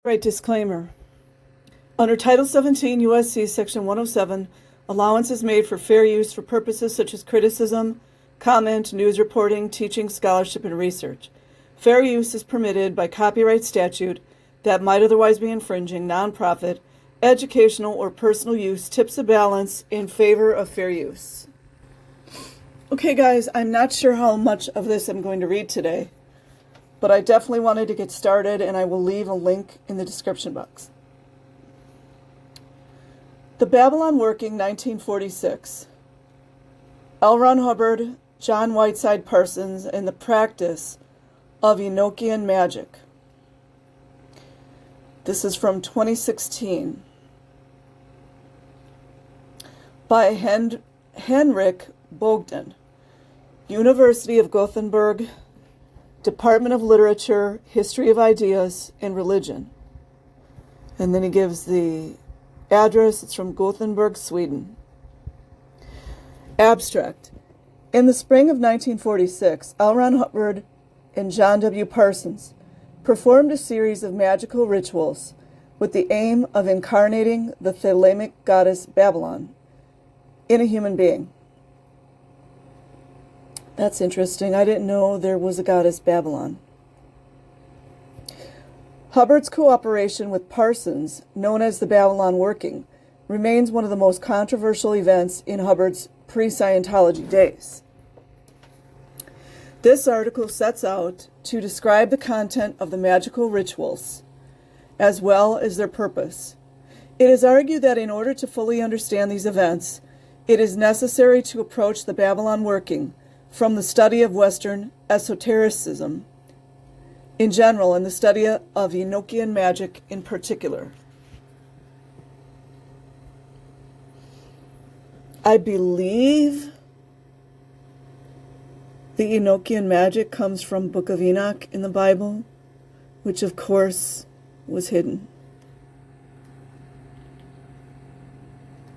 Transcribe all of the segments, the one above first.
Right, disclaimer. Under Title 17 U.S.C. Section 107, allowance is made for fair use for purposes such as criticism, comment, news reporting, teaching, scholarship, and research. Fair use is permitted by copyright statute that might otherwise be infringing. Nonprofit, educational, or personal use tips the balance in favor of fair use. Okay, guys, I'm not sure how much of this I'm going to read today, but I definitely wanted to get started, and I will leave a link in the description box. The Babalon Working, 1946. L. Ron Hubbard, John Whiteside Parsons, and the Practice of Enochian Magic. This is from 2016. By Henrik Bogdan, University of Gothenburg, Department of Literature, History of Ideas, and Religion. And then he gives the address. It's from Gothenburg, Sweden. Abstract. In the spring of 1946, L. Ron Hubbard and John W. Parsons performed a series of magical rituals with the aim of incarnating the Thelemic goddess Babalon in a human being. That's interesting. I didn't know there was a goddess Babalon. Hubbard's cooperation with Parsons, known as the Babalon Working, remains one of the most controversial events in Hubbard's pre-Scientology days. This article sets out to describe the content of the magical rituals, as well as their purpose. It is argued that in order to fully understand these events, it is necessary to approach the Babalon Working from the study of Western esotericism in general and the study of Enochian magic in particular. I believe the Enochian magic comes from Book of Enoch in the Bible, which of course was hidden.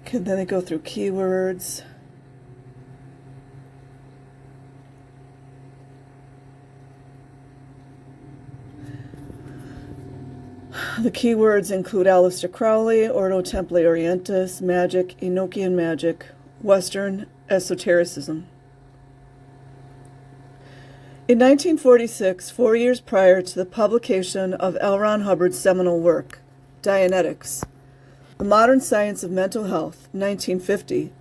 Okay, then they go through keywords. The keywords include Aleister Crowley, Ordo Templi Orientis, magic, Enochian magic, Western esotericism. In 1946, 4 years prior to the publication of L. Ron Hubbard's seminal work, Dianetics, The Modern Science of Mental Health, 1950,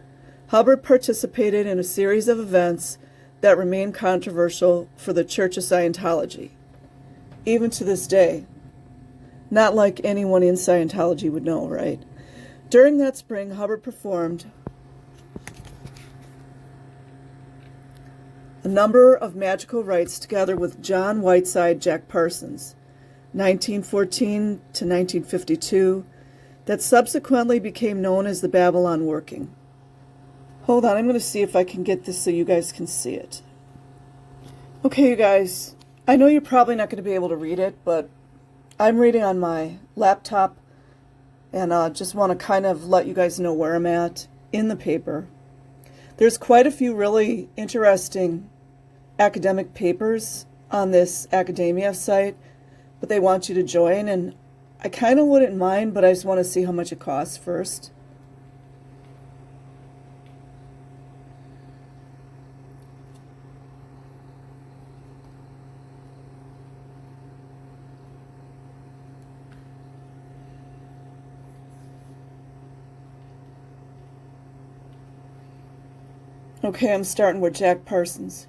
Hubbard participated in a series of events that remain controversial for the Church of Scientology, even to this day. Not like anyone in Scientology would know, right? During that spring, Hubbard performed a number of magical rites together with John Whiteside Jack Parsons, 1914 to 1952, that subsequently became known as the Babalon Working. Hold on, I'm going to see if I can get this so you guys can see it. Okay, you guys, I know you're probably not going to be able to read it, but I'm reading on my laptop, and just want to kind of let you guys know where I'm at in the paper. There's quite a few really interesting academic papers on this academia site, but they want you to join, and I kind of wouldn't mind, but I just want to see how much it costs first. Okay, I'm starting with Jack Parsons.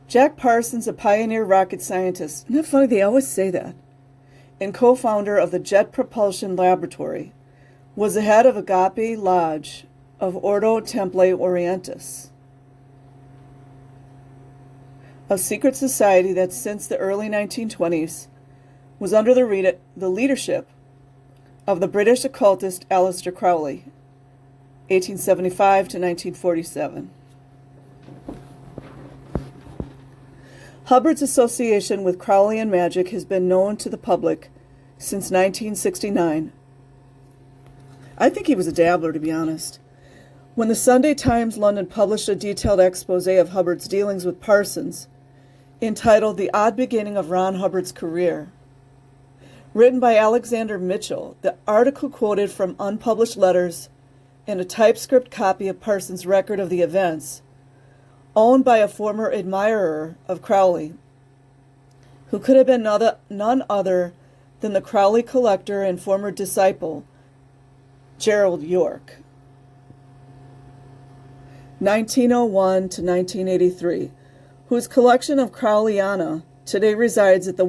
Jack Parsons, a pioneer rocket scientist, isn't that funny, they always say that, and co-founder of the Jet Propulsion Laboratory, was the head of Agape Lodge of Ordo Templi Orientis, a secret society that since the early 1920s was under the leadership of the British occultist Aleister Crowley, 1875 to 1947. Hubbard's association with Crowleyan magic has been known to the public since 1969. I think he was a dabbler, to be honest. When the Sunday Times London published a detailed expose of Hubbard's dealings with Parsons, entitled The Odd Beginning of Ron Hubbard's Career, written by Alexander Mitchell. The article quoted from unpublished letters and a typescript copy of Parsons' record of the events, owned by a former admirer of Crowley, who could have been none other than the Crowley collector and former disciple, Gerald York. 1901 to 1983, whose collection of Crowleyana today resides at the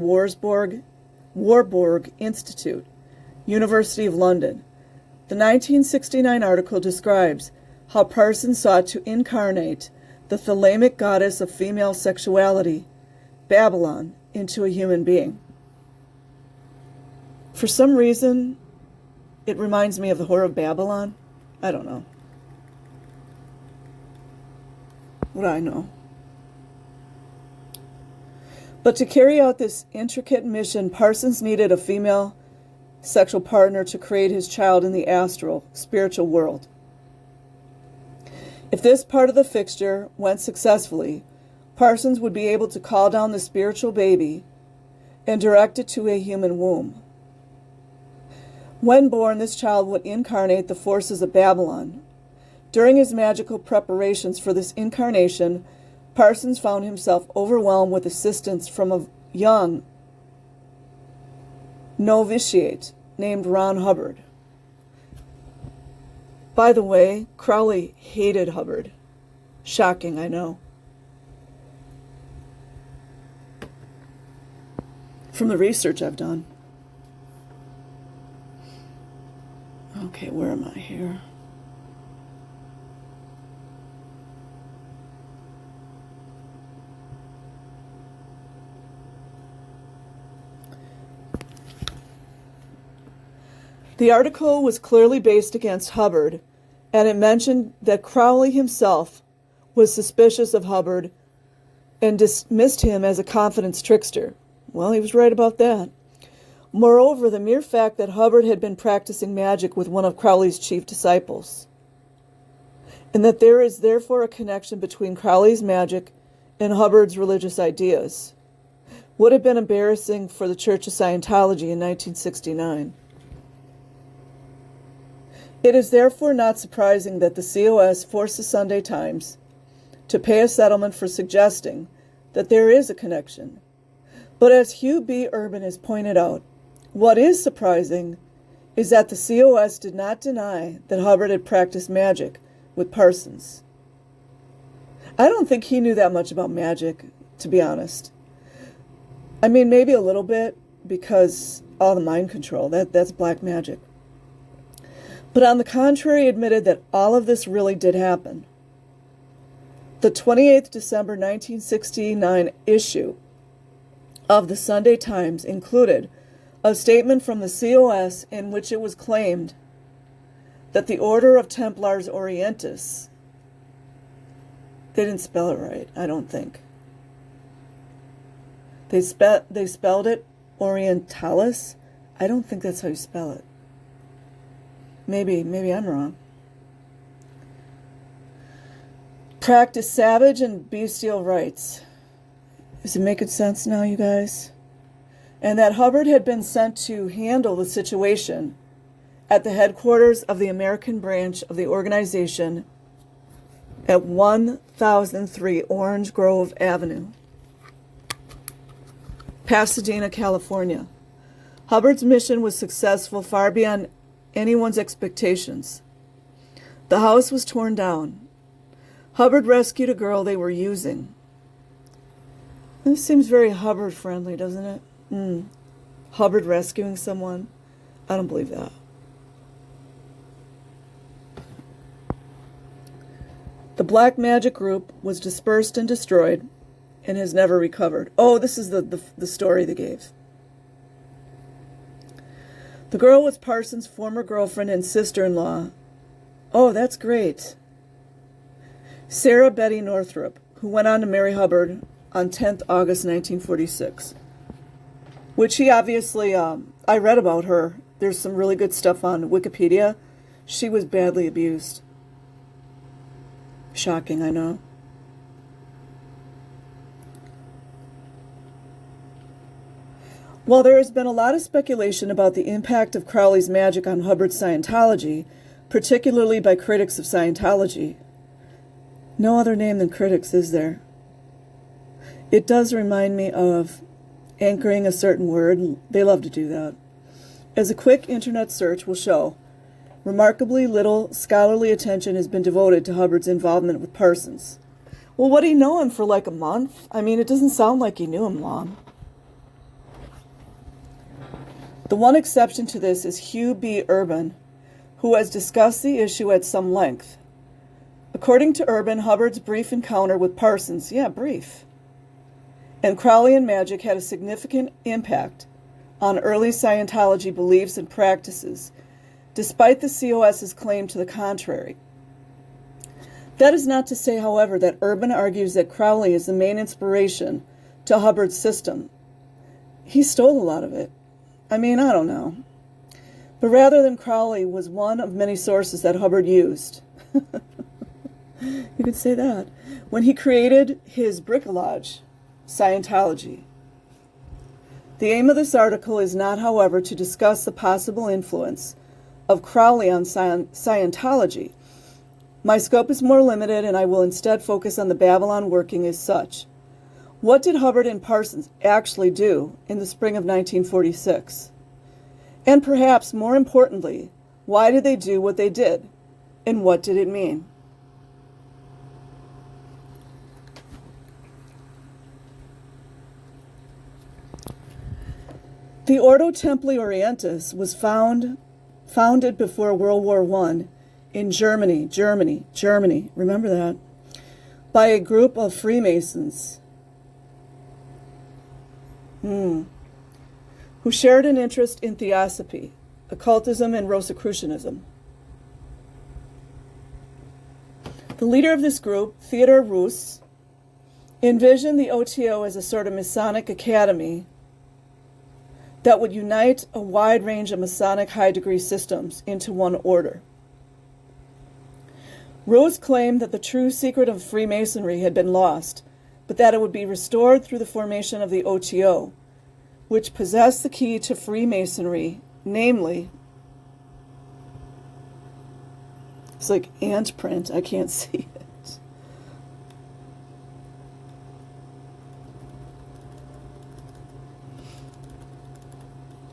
Warburg Institute, University of London. The 1969 article describes how Parsons sought to incarnate the Thelemic goddess of female sexuality, Babalon, into a human being. For some reason, it reminds me of the Whore of Babylon. I don't know. What do I know? But to carry out this intricate mission, Parsons needed a female sexual partner to create his child in the astral, spiritual world. If this part of the fixture went successfully, Parsons would be able to call down the spiritual baby and direct it to a human womb. When born, this child would incarnate the forces of Babylon. During his magical preparations for this incarnation, Parsons found himself overwhelmed with assistance from a young novitiate named Ron Hubbard. By the way, Crowley hated Hubbard. Shocking, I know. From the research I've done. Okay, where am I here? The article was clearly based against Hubbard, and it mentioned that Crowley himself was suspicious of Hubbard and dismissed him as a confidence trickster. Well, he was right about that. Moreover, the mere fact that Hubbard had been practicing magic with one of Crowley's chief disciples, and that there is therefore a connection between Crowley's magic and Hubbard's religious ideas, would have been embarrassing for the Church of Scientology in 1969. It is therefore not surprising that the COS forced the Sunday Times to pay a settlement for suggesting that there is a connection. But as Hugh B. Urban has pointed out, what is surprising is that the COS did not deny that Hubbard had practiced magic with Parsons. I don't think he knew that much about magic, to be honest. I mean, maybe a little bit, because all the mind control, that's black magic. But on the contrary, admitted that all of this really did happen. The 28th December 1969 issue of the Sunday Times included a statement from the COS in which it was claimed that the Order of Templars Orientis, they didn't spell it right, I don't think. They spelled it Orientalis. I don't think that's how you spell it. Maybe I'm wrong. Practice savage and bestial rites. Is it making sense now, you guys? And that Hubbard had been sent to handle the situation at the headquarters of the American branch of the organization at 1003 Orange Grove Avenue, Pasadena, California. Hubbard's mission was successful far beyond anyone's expectations. The house was torn down. Hubbard rescued a girl they were using. This seems very Hubbard friendly, doesn't it? Hubbard rescuing someone? I don't believe that. The black magic group was dispersed and destroyed and has never recovered. Oh, this is the story they gave. The girl was Parsons' former girlfriend and sister-in-law. Oh, that's great. Sarah Betty Northrup, who went on to marry Hubbard on 10th August 1946. Which he obviously, I read about her. There's some really good stuff on Wikipedia. She was badly abused. Shocking, I know. While there has been a lot of speculation about the impact of Crowley's magic on Hubbard's Scientology, particularly by critics of Scientology, no other name than critics, is there? It does remind me of anchoring a certain word. They love to do that. As a quick internet search will show, remarkably little scholarly attention has been devoted to Hubbard's involvement with Parsons. Well, what did he know him for like a month? I mean, it doesn't sound like he knew him long. The one exception to this is Hugh B. Urban, who has discussed the issue at some length. According to Urban, Hubbard's brief encounter with Parsons, brief, and Crowleyan magic had a significant impact on early Scientology beliefs and practices, despite the COS's claim to the contrary. That is not to say, however, that Urban argues that Crowley is the main inspiration to Hubbard's system. He stole a lot of it. I mean, I don't know. But rather than Crowley was one of many sources that Hubbard used. You could say that. When he created his bricolage, Scientology. The aim of this article is not, however, to discuss the possible influence of Crowley on Scientology. My scope is more limited, and I will instead focus on the Babalon working as such. What did Hubbard and Parsons actually do in the spring of 1946? And perhaps more importantly, why did they do what they did? And what did it mean? The Ordo Templi Orientis was founded before World War I in Germany, remember that, by a group of Freemasons who shared an interest in theosophy, occultism, and Rosicrucianism. The leader of this group, Theodor Reuss, envisioned the OTO as a sort of Masonic academy that would unite a wide range of Masonic high-degree systems into one order. Reuss claimed that the true secret of Freemasonry had been lost, but that it would be restored through the formation of the OTO, which possessed the key to Freemasonry, namely, it's like ant print, I can't see it.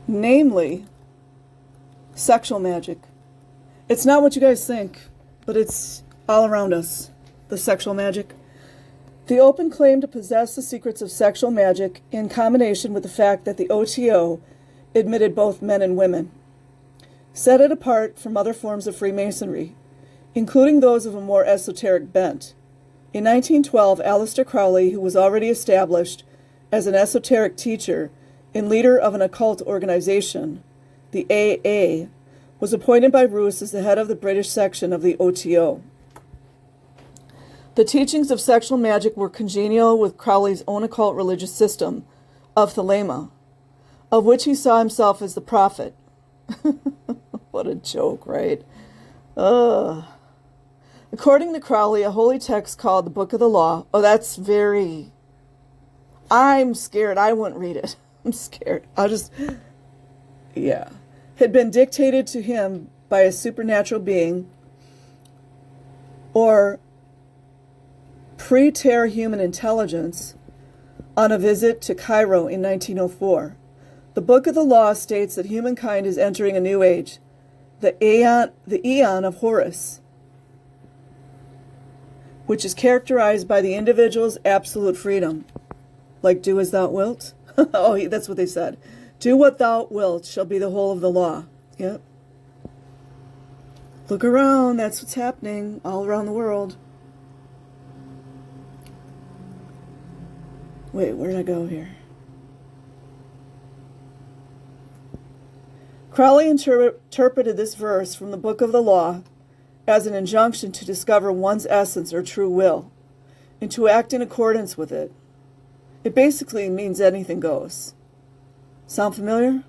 Namely, sexual magic. It's not what you guys think, but it's all around us, the sexual magic. The Open claimed to possess the secrets of sexual magic in combination with the fact that the OTO admitted both men and women, set it apart from other forms of Freemasonry, including those of a more esoteric bent. In 1912, Aleister Crowley, who was already established as an esoteric teacher and leader of an occult organization, the AA, was appointed by Reuss as the head of the British section of the OTO. The teachings of sexual magic were congenial with Crowley's own occult religious system of Thelema, of which he saw himself as the prophet. What a joke, right? According to Crowley, a holy text called the Book of the Law, I'm scared. I wouldn't read it. I'm scared. Had been dictated to him by a supernatural being or pre-terror human intelligence on a visit to Cairo in 1904. The Book of the Law states that humankind is entering a new age, the Aeon of Horus, which is characterized by the individual's absolute freedom. Like, do as thou wilt? Oh, that's what they said. Do what thou wilt shall be the whole of the law. Yep. Look around. That's what's happening all around the world. Wait, where did I go here? Crowley interpreted this verse from the Book of the Law as an injunction to discover one's essence or true will, and to act in accordance with it. It basically means anything goes. Sound familiar?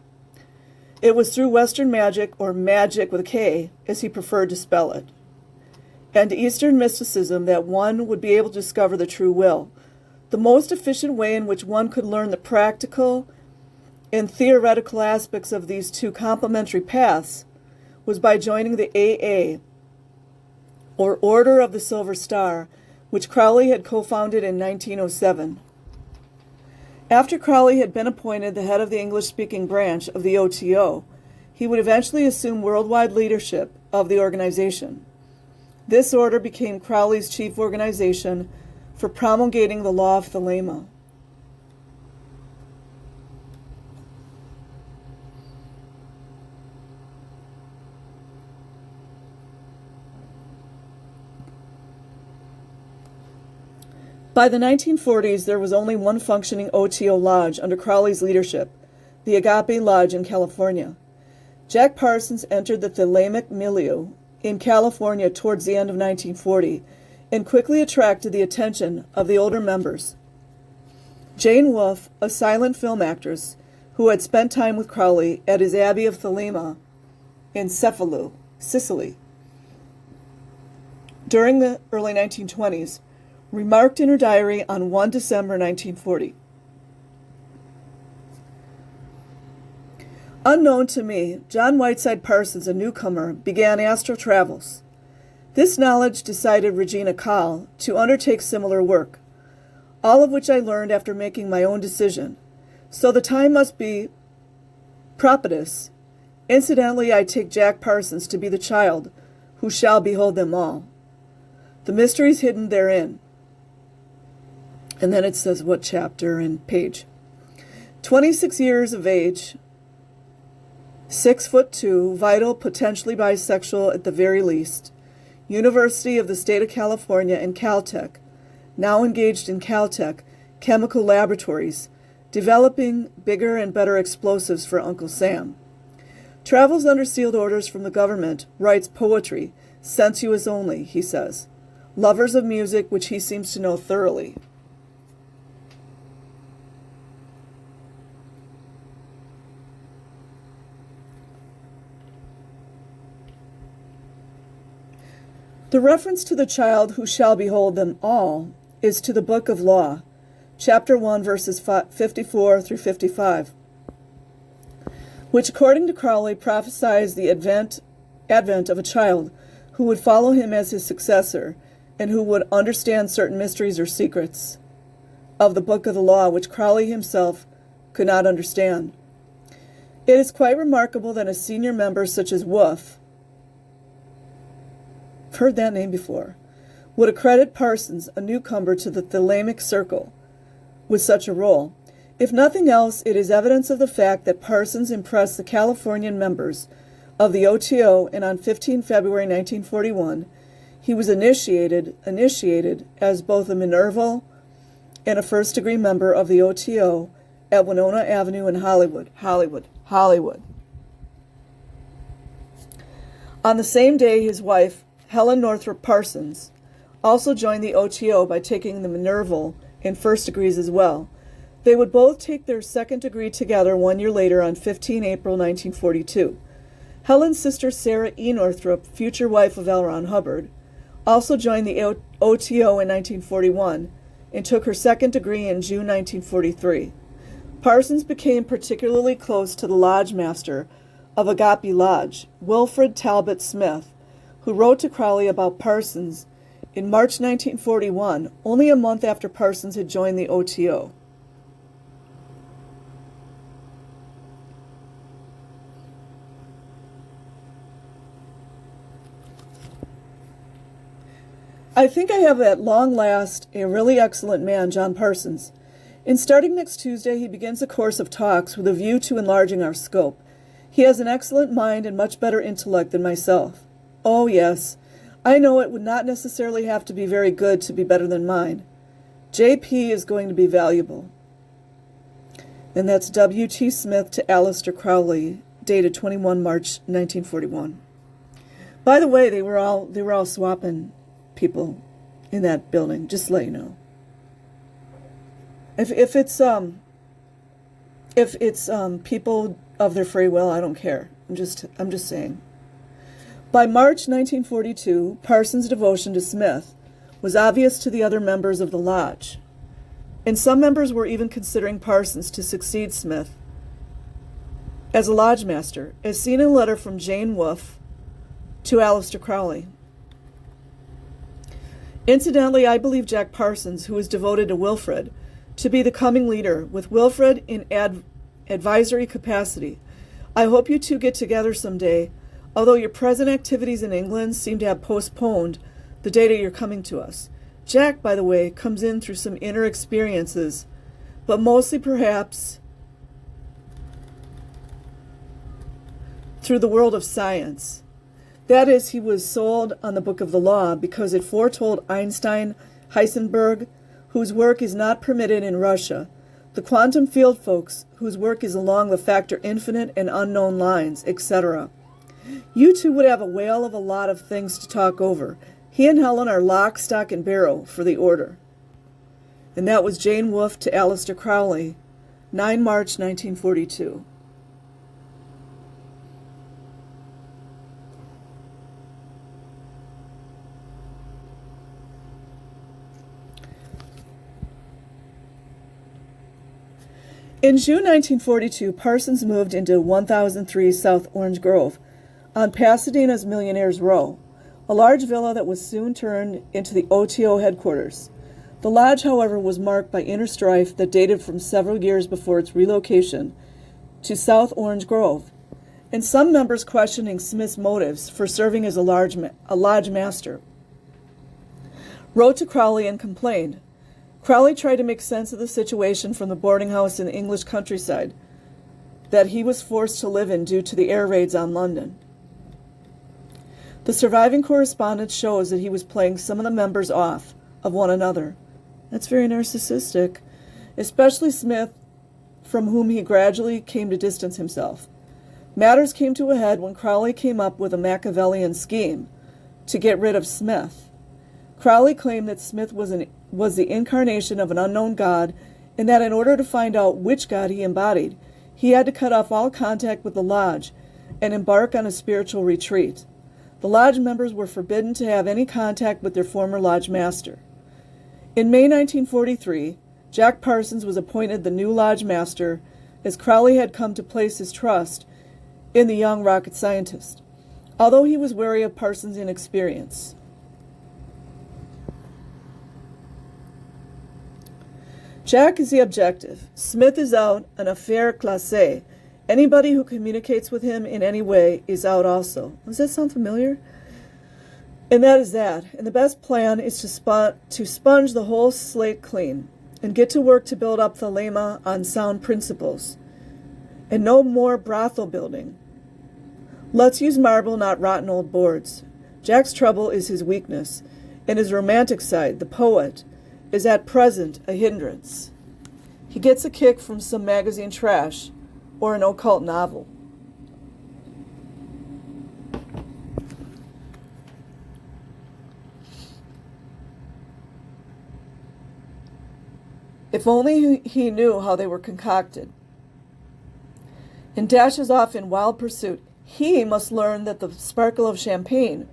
It was through Western magic, or magic with a K, as he preferred to spell it, and Eastern mysticism that one would be able to discover the true will. The most efficient way in which one could learn the practical in theoretical aspects of these two complementary paths was by joining the AA, or Order of the Silver Star, which Crowley had co-founded in 1907. After Crowley had been appointed the head of the English-speaking branch of the OTO, he would eventually assume worldwide leadership of the organization. This order became Crowley's chief organization for promulgating the law of Thelema. By the 1940s, there was only one functioning OTO lodge under Crowley's leadership, the Agape Lodge in California. Jack Parsons entered the Thelemic milieu in California towards the end of 1940 and quickly attracted the attention of the older members. Jane Wolfe, a silent film actress who had spent time with Crowley at his Abbey of Thelema in Cefalù, Sicily, during the early 1920s, remarked in her diary on 1 December 1940, "Unknown to me, John Whiteside Parsons, a newcomer, began astral travels. This knowledge decided Regina Cahl to undertake similar work, all of which I learned after making my own decision. So the time must be propitious. Incidentally, I take Jack Parsons to be the child who shall behold them all. The mysteries hidden therein." And then it says what chapter and page. 26 years of age, 6'2", vital, potentially bisexual at the very least, University of the State of California and Caltech, now engaged in Caltech chemical laboratories, developing bigger and better explosives for Uncle Sam. Travels under sealed orders from the government, writes poetry, sensuous only, he says. Lovers of music, which he seems to know thoroughly. The reference to the child who shall behold them all is to the Book of Law, chapter 1, verses 54 through 55, which, according to Crowley, prophesies the advent of a child who would follow him as his successor and who would understand certain mysteries or secrets of the Book of the Law, which Crowley himself could not understand. It is quite remarkable that a senior member such as Wolfe, I've heard that name before, would accredit Parsons, a newcomer to the Thelemic circle, with such a role. If nothing else, it is evidence of the fact that Parsons impressed the Californian members of the OTO, and on 15 February 1941, he was initiated as both a Minerval and a first-degree member of the OTO at Winona Avenue in Hollywood. On the same day, his wife, Helen Northrop Parsons, also joined the OTO by taking the Minerval in first degrees as well. They would both take their second degree together 1 year later on 15 April 1942. Helen's sister Sarah E. Northrop, future wife of L. Ron Hubbard, also joined the OTO in 1941 and took her second degree in June 1943. Parsons became particularly close to the lodge master of Agape Lodge, Wilfred Talbot Smith, who wrote to Crowley about Parsons in March 1941, only a month after Parsons had joined the OTO. I think I have at long last a really excellent man, John Parsons. In starting next Tuesday, he begins a course of talks with a view to enlarging our scope. He has an excellent mind and much better intellect than myself. Oh, yes, I know it would not necessarily have to be very good to be better than mine. J.P. is going to be valuable. And that's W.T. Smith to Aleister Crowley, dated 21 March 1941. By the way, they were all swapping people in that building, just to let you know. If it's people of their free will, I don't care. I'm just saying. By March 1942, Parsons' devotion to Smith was obvious to the other members of the lodge, and some members were even considering Parsons to succeed Smith as a lodge master, as seen in a letter from Jane Wolfe to Aleister Crowley. Incidentally, I believe Jack Parsons, who is devoted to Wilfred, to be the coming leader, with Wilfred in advisory capacity. I hope you two get together someday, although your present activities in England seem to have postponed the date of your coming to us. Jack, by the way, comes in through some inner experiences, but mostly perhaps through the world of science. That is, he was sold on the Book of the Law because it foretold Einstein, Heisenberg, whose work is not permitted in Russia, the quantum field folks, whose work is along the factor infinite and unknown lines, etc. You two would have a whale of a lot of things to talk over. He and Helen are lock, stock, and barrel for the order. And that was Jane Wolfe to Aleister Crowley, 9 March 1942. In June 1942, Parsons moved into 1003 South Orange Grove on Pasadena's Millionaires Row, a large villa that was soon turned into the OTO headquarters. The lodge, however, was marked by inner strife that dated from several years before its relocation to South Orange Grove, and some members questioning Smith's motives for serving as a lodge master, wrote to Crowley and complained. Crowley tried to make sense of the situation from the boarding house in the English countryside that he was forced to live in due to the air raids on London. The surviving correspondence shows that he was playing some of the members off of one another. That's very narcissistic, especially Smith, from whom he gradually came to distance himself. Matters came to a head when Crowley came up with a Machiavellian scheme to get rid of Smith. Crowley claimed that Smith was the incarnation of an unknown god, and that in order to find out which god he embodied, he had to cut off all contact with the lodge and embark on a spiritual retreat. The lodge members were forbidden to have any contact with their former lodge master. In May 1943, Jack Parsons was appointed the new lodge master, as Crowley had come to place his trust in the young rocket scientist, although he was wary of Parsons' inexperience. Jack is the objective. Smith is out, an affaire classée. Anybody who communicates with him in any way is out also. Does that sound familiar? And that is that. And the best plan is to sponge the whole slate clean and get to work to build up Thelema on sound principles. And no more brothel building. Let's use marble, not rotten old boards. Jack's trouble is his weakness, and his romantic side, the poet, is at present a hindrance. He gets a kick from some magazine trash or an occult novel. If only he knew how they were concocted. And dashes off in wild pursuit. He must learn that the sparkle of champagne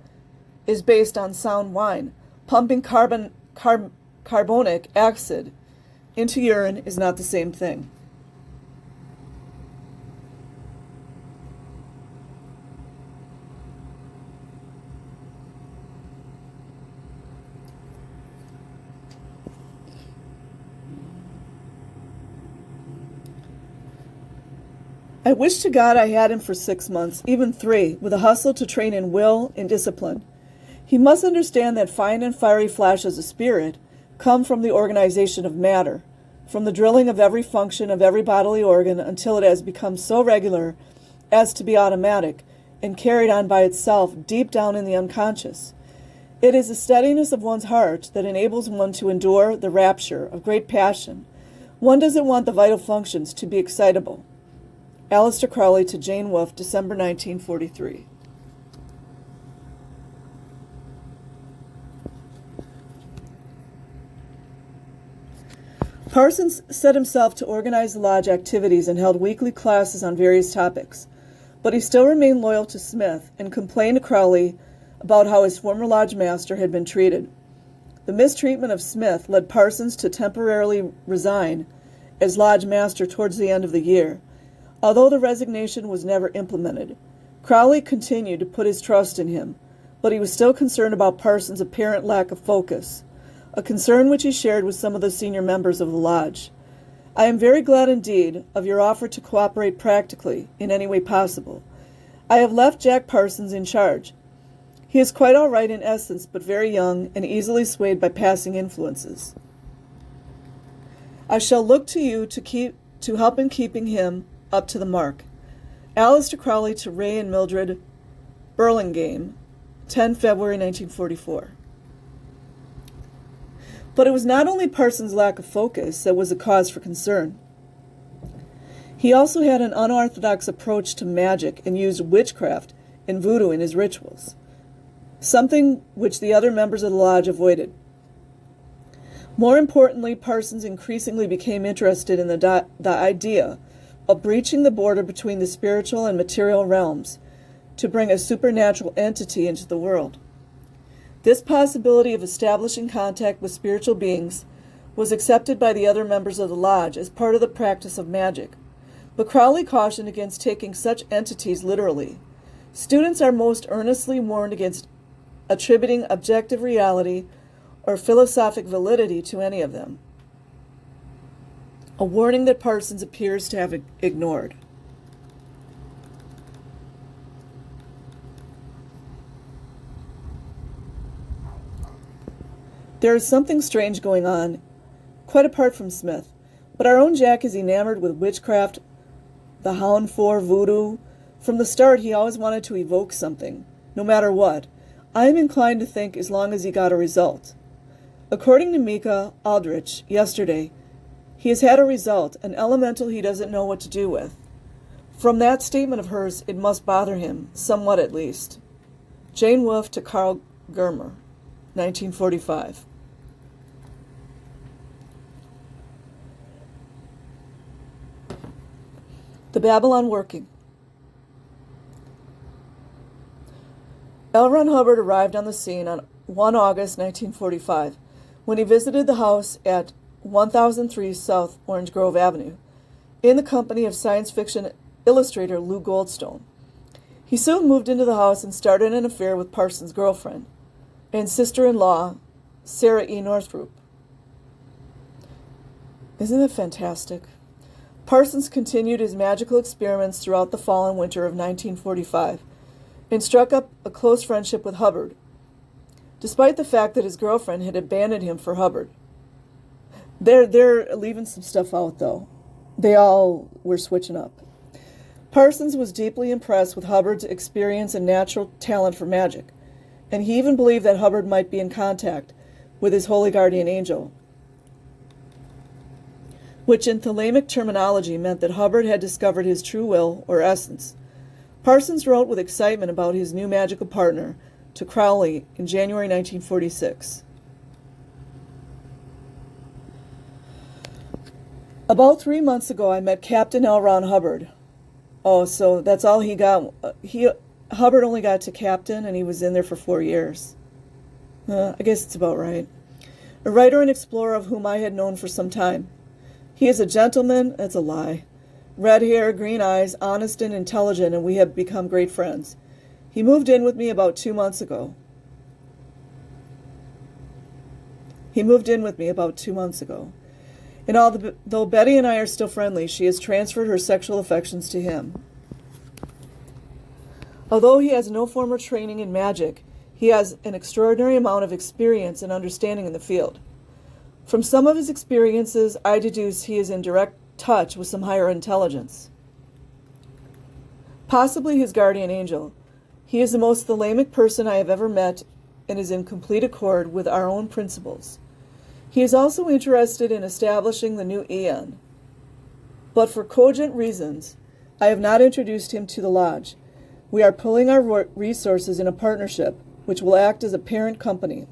is based on sound wine. Pumping carbonic acid into urine is not the same thing. I wish to God I had him for 6 months, even 3, with a hustle to train in will and discipline. He must understand that fine and fiery flashes of spirit come from the organization of matter, from the drilling of every function of every bodily organ until it has become so regular as to be automatic and carried on by itself deep down in the unconscious. It is the steadiness of one's heart that enables one to endure the rapture of great passion. One doesn't want the vital functions to be excitable. Aleister Crowley to Jane Wolfe, December 1943. Parsons set himself to organize the lodge activities and held weekly classes on various topics, but he still remained loyal to Smith and complained to Crowley about how his former lodge master had been treated. The mistreatment of Smith led Parsons to temporarily resign as lodge master towards the end of the year. Although the resignation was never implemented, Crowley continued to put his trust in him, but he was still concerned about Parsons' apparent lack of focus, a concern which he shared with some of the senior members of the lodge. I am very glad indeed of your offer to cooperate practically in any way possible. I have left Jack Parsons in charge. He is quite all right in essence, but very young and easily swayed by passing influences. I shall look to you to help in keeping him up to the mark. Aleister Crowley to Ray and Mildred Burlingame, 10 February 1944. But it was not only Parsons' lack of focus that was a cause for concern. He also had an unorthodox approach to magic and used witchcraft and voodoo in his rituals, something which the other members of the lodge avoided. More importantly, Parsons increasingly became interested in the idea of breaching the border between the spiritual and material realms to bring a supernatural entity into the world. This possibility of establishing contact with spiritual beings was accepted by the other members of the lodge as part of the practice of magic, but Crowley cautioned against taking such entities literally. Students are most earnestly warned against attributing objective reality or philosophic validity to any of them, a warning that Parsons appears to have ignored. There is something strange going on, quite apart from Smith, but our own Jack is enamored with witchcraft, the Hound for voodoo. From the start, he always wanted to evoke something, no matter what. I am inclined to think as long as he got a result. According to Mika Aldrich yesterday, he has had a result, an elemental he doesn't know what to do with. From that statement of hers, it must bother him, somewhat at least. Jane Wolfe to Carl Germer, 1945. The Babalon working. L. Ron Hubbard arrived on the scene on 1 August 1945 when he visited the house at 1003 South Orange Grove Avenue in the company of science fiction illustrator Lou Goldstone. He soon moved into the house and started an affair with Parsons' girlfriend and sister-in-law, Sarah E. Northrup. Isn't that fantastic? Parsons continued his magical experiments throughout the fall and winter of 1945 and struck up a close friendship with Hubbard, despite the fact that his girlfriend had abandoned him for Hubbard. They're leaving some stuff out, though. They all were switching up. Parsons was deeply impressed with Hubbard's experience and natural talent for magic, and he even believed that Hubbard might be in contact with his holy guardian angel, which in Thelemic terminology meant that Hubbard had discovered his true will or essence. Parsons wrote with excitement about his new magical partner to Crowley in January 1946. About 3 months ago, I met Captain L. Ron Hubbard. Oh, so that's all he got. Hubbard only got to captain, and he was in there for 4 years. I guess it's about right. A writer and explorer of whom I had known for some time. He is a gentleman. That's a lie. Red hair, green eyes, honest and intelligent, and we have become great friends. He moved in with me about 2 months ago. And although Betty and I are still friendly, she has transferred her sexual affections to him. Although he has no formal training in magic, he has an extraordinary amount of experience and understanding in the field. From some of his experiences, I deduce he is in direct touch with some higher intelligence. Possibly his guardian angel. He is the most Thelemic person I have ever met and is in complete accord with our own principles. He is also interested in establishing the new eon. But for cogent reasons, I have not introduced him to the lodge. We are pulling our resources in a partnership, which will act as a parent company,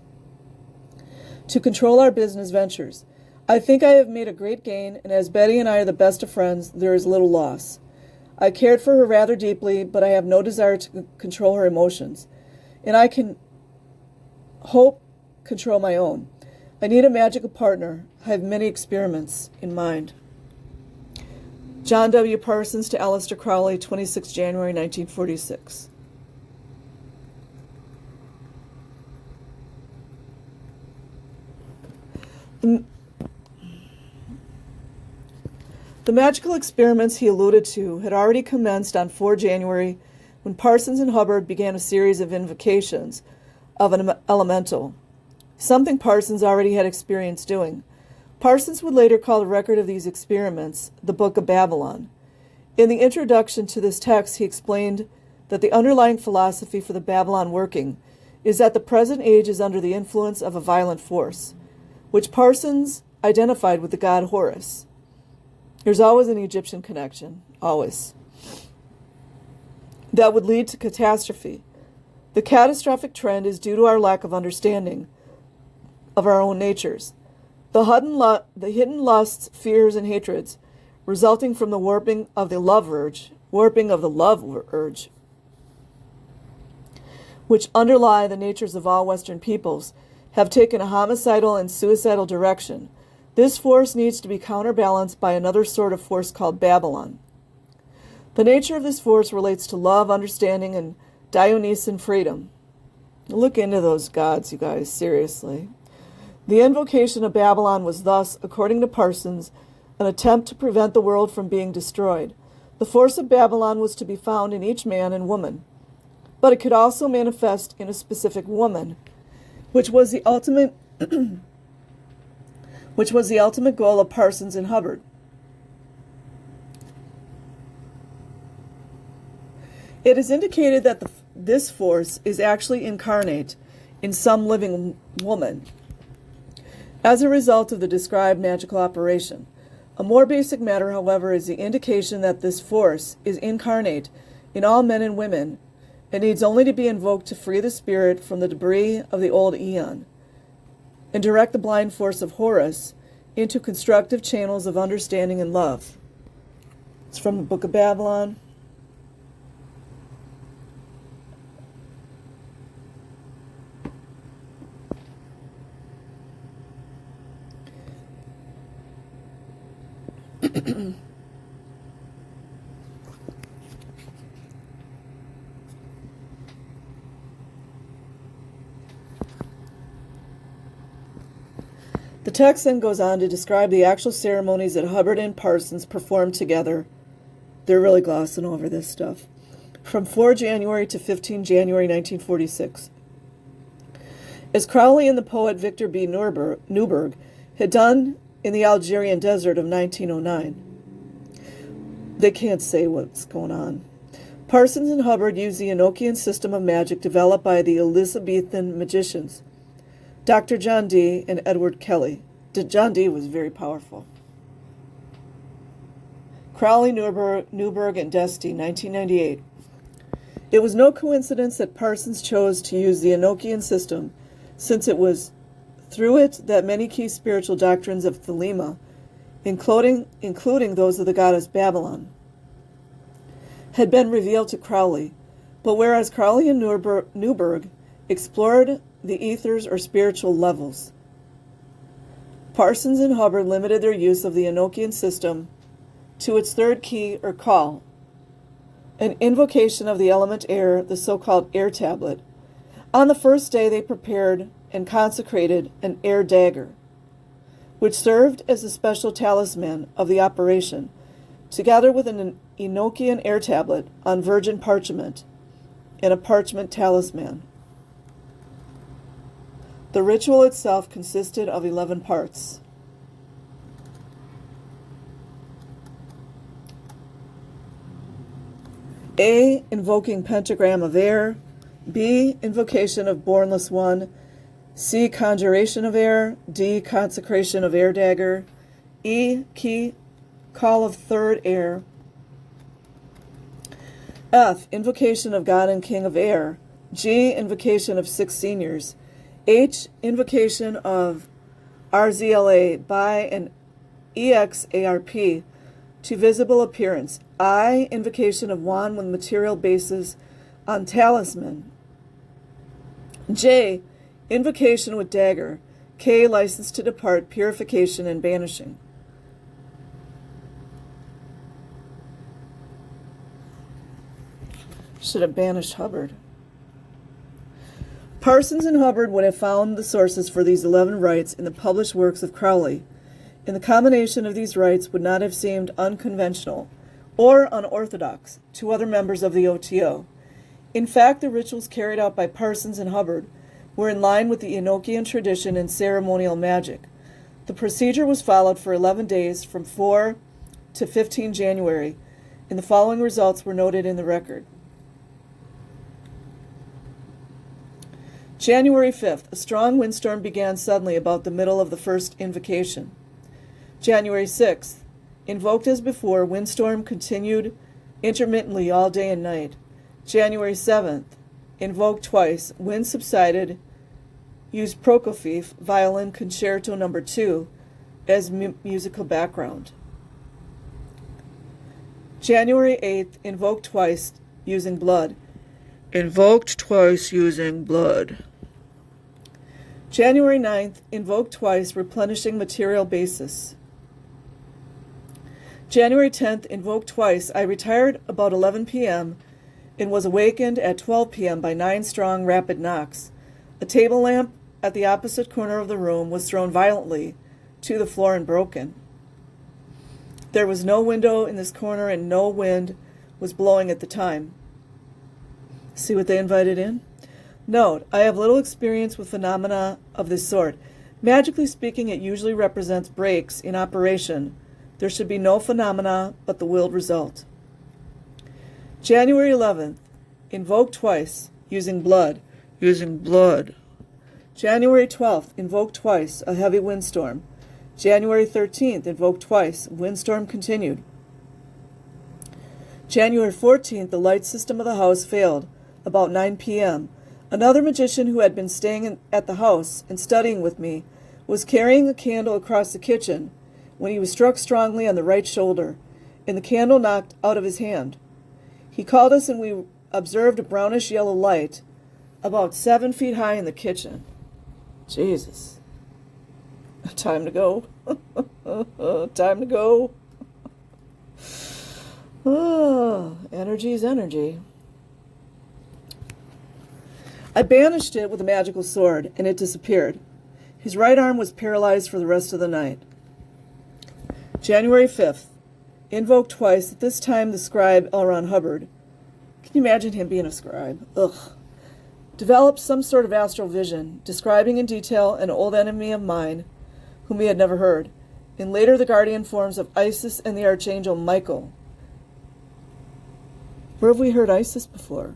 to control our business ventures. I think I have made a great gain, and as Betty and I are the best of friends, there is little loss. I cared for her rather deeply, but I have no desire to control her emotions, and I can hope control my own. I need a magical partner. I have many experiments in mind. John W. Parsons to Aleister Crowley, 26 January 1946. The magical experiments he alluded to had already commenced on 4 January when Parsons and Hubbard began a series of invocations of an elemental, something Parsons already had experience doing. Parsons would later call the record of these experiments the Book of Babalon. In the introduction to this text, he explained that the underlying philosophy for the Babalon working is that the present age is under the influence of a violent force, which Parsons identified with the god Horus. There's always an Egyptian connection, always. That would lead to catastrophe. The catastrophic trend is due to our lack of understanding of our own natures. The hidden lusts, fears, and hatreds resulting from the warping of the love urge, which underlie the natures of all Western peoples, have taken a homicidal and suicidal direction. This force needs to be counterbalanced by another sort of force called Babalon. The nature of this force relates to love, understanding, and Dionysian freedom. Look into those gods, you guys, seriously. The invocation of Babalon was thus, according to Parsons, an attempt to prevent the world from being destroyed. The force of Babalon was to be found in each man and woman, but it could also manifest in a specific woman, which was the ultimate goal of Parsons and Hubbard. It is indicated that this force is actually incarnate in some living woman as a result of the described magical operation. A more basic matter, however, is the indication that this force is incarnate in all men and women and needs only to be invoked to free the spirit from the debris of the old eon and direct the blind force of Horus into constructive channels of understanding and love. It's from the Book of Babalon. The text then goes on to describe the actual ceremonies that Hubbard and Parsons performed together. They're really glossing over this stuff. From 4 January to 15 January 1946. As Crowley and the poet Victor B. Newberg had done in the Algerian desert of 1909. They can't say what's going on. Parsons and Hubbard used the Enochian system of magic developed by the Elizabethan magicians, Dr. John Dee and Edward Kelly. John Dee was very powerful. Crowley, Newberg, and Desti, 1998. It was no coincidence that Parsons chose to use the Enochian system, since it was through it that many key spiritual doctrines of Thelema, including those of the goddess Babalon, had been revealed to Crowley. But whereas Crowley and Newberg explored the ethers or spiritual levels, Parsons and Hubbard limited their use of the Enochian system to its third key or call, an invocation of the element air, the so-called air tablet. On the first day they prepared and consecrated an air dagger, which served as a special talisman of the operation, together with an Enochian air tablet on virgin parchment and a parchment talisman. The ritual itself consisted of 11 parts. A. Invoking pentagram of air. B. Invocation of Bornless One. C. Conjuration of air. D. Consecration of air dagger. E. Key call of third air. F. Invocation of God and King of air. G. Invocation of 6 seniors. H. Invocation of RZLA by an EXARP to visible appearance. I. Invocation of wand with material basis on talisman. J. Invocation with dagger. K. License to depart, purification, and banishing. Should have banished Hubbard. Parsons and Hubbard would have found the sources for these 11 rites in the published works of Crowley, and the combination of these rites would not have seemed unconventional or unorthodox to other members of the OTO. In fact, the rituals carried out by Parsons and Hubbard were in line with the Enochian tradition and ceremonial magic. The procedure was followed for 11 days from 4 to 15 January, and the following results were noted in the record. January 5th, a strong windstorm began suddenly about the middle of the first invocation. January 6th, invoked as before, windstorm continued intermittently all day and night. January 7th, invoked twice, wind subsided, used Prokofiev, violin concerto number 2, as musical background. January 8th, invoked twice, using blood. Invoked twice using blood. January 9th, invoked twice, replenishing material basis. January 10th, invoked twice. I retired about 11 p.m. and was awakened at 12 p.m. by 9 strong, rapid knocks. A table lamp at the opposite corner of the room was thrown violently to the floor and broken. There was no window in this corner and no wind was blowing at the time. See what they invited in? Note, I have little experience with phenomena of this sort. Magically speaking, it usually represents breaks in operation. There should be no phenomena but the willed result. January 11th, invoked twice, using blood. Using blood. January 12th, invoked twice, a heavy windstorm. January 13th, invoked twice, windstorm continued. January 14th, the light system of the house failed, about 9 p.m. Another magician who had been staying at the house and studying with me was carrying a candle across the kitchen when he was struck strongly on the right shoulder, and the candle knocked out of his hand. He called us and we observed a brownish yellow light about 7 feet high in the kitchen. Jesus. Time to go. Time to go. Oh, energy is energy. I banished it with a magical sword, and it disappeared. His right arm was paralyzed for the rest of the night. January 5th, invoked twice, at this time the scribe L. Ron Hubbard. Can you imagine him being a scribe? Ugh. Developed some sort of astral vision, describing in detail an old enemy of mine, whom he had never heard, and later the guardian forms of Isis and the archangel Michael. Where have we heard Isis before?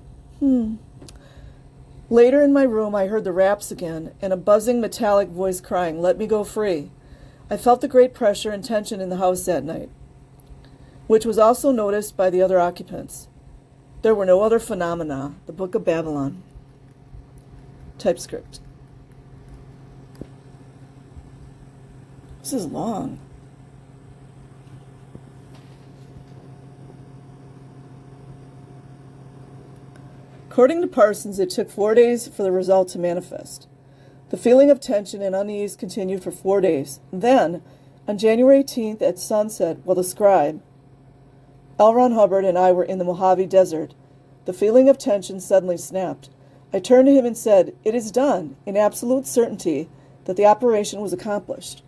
Later in my room, I heard the raps again, and a buzzing metallic voice crying, "Let me go free." I felt the great pressure and tension in the house that night, which was also noticed by the other occupants. There were no other phenomena. The Book of Babalon. Typescript. This is long. According to Parsons, it took 4 days for the result to manifest. The feeling of tension and unease continued for 4 days. Then, on January 18th at sunset, while the scribe, L. Ron Hubbard, and I were in the Mojave Desert, the feeling of tension suddenly snapped. I turned to him and said, "It is done," in absolute certainty that the operation was accomplished.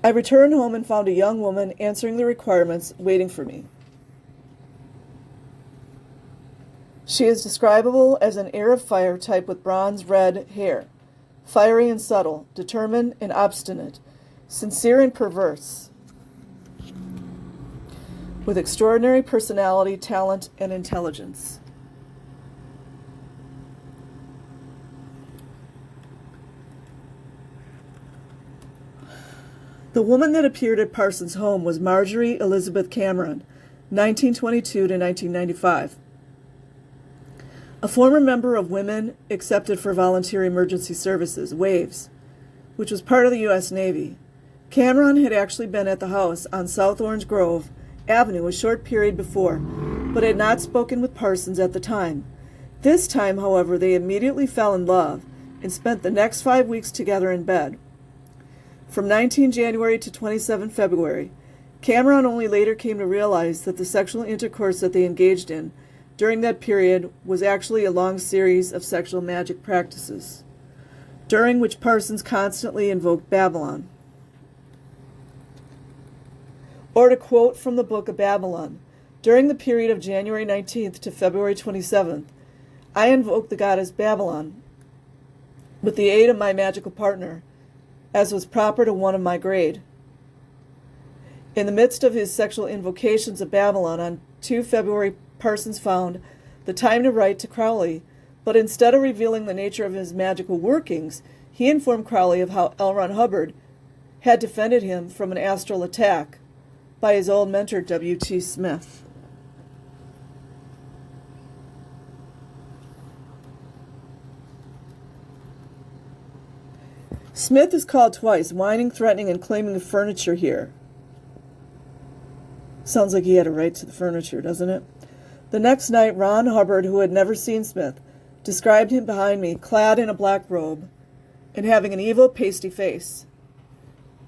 I returned home and found a young woman answering the requirements, waiting for me. She is describable as an air of fire type with bronze red hair, fiery and subtle, determined and obstinate, sincere and perverse, with extraordinary personality, talent, and intelligence. The woman that appeared at Parsons' home was Marjorie Elizabeth Cameron, 1922 to 1995. A former member of Women Accepted for Volunteer Emergency Services, WAVES, which was part of the U.S. Navy. Cameron had actually been at the house on South Orange Grove Avenue a short period before, but had not spoken with Parsons at the time. This time, however, they immediately fell in love and spent the next 5 weeks together in bed. From 19 January to 27 February, Cameron only later came to realize that the sexual intercourse that they engaged in during that period was actually a long series of sexual magic practices, during which Parsons constantly invoked Babalon. Or to quote from the book of Babalon, during the period of January 19th to February 27th, I invoked the goddess Babalon with the aid of my magical partner, as was proper to one of my grade. In the midst of his sexual invocations of Babalon on 2 February, Parsons found the time to write to Crowley, but instead of revealing the nature of his magical workings, he informed Crowley of how L. Ron Hubbard had defended him from an astral attack by his old mentor, W.T. Smith. Smith is called twice, whining, threatening, and claiming the furniture here. Sounds like he had a right to the furniture, doesn't it? The next night, Ron Hubbard, who had never seen Smith, described him behind me, clad in a black robe and having an evil, pasty face.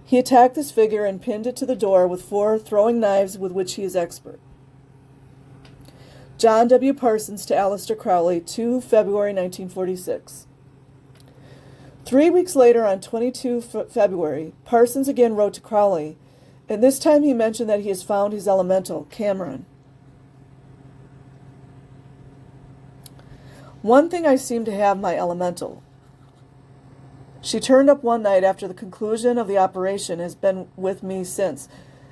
He attacked this figure and pinned it to the door with 4 throwing knives with which he is expert. John W. Parsons to Aleister Crowley, 2 February 1946. 3 weeks later, on 22 February, Parsons again wrote to Crowley, and this time he mentioned that he has found his elemental, Cameron. One thing I seem to have my elemental. She turned up one night after the conclusion of the operation, has been with me since.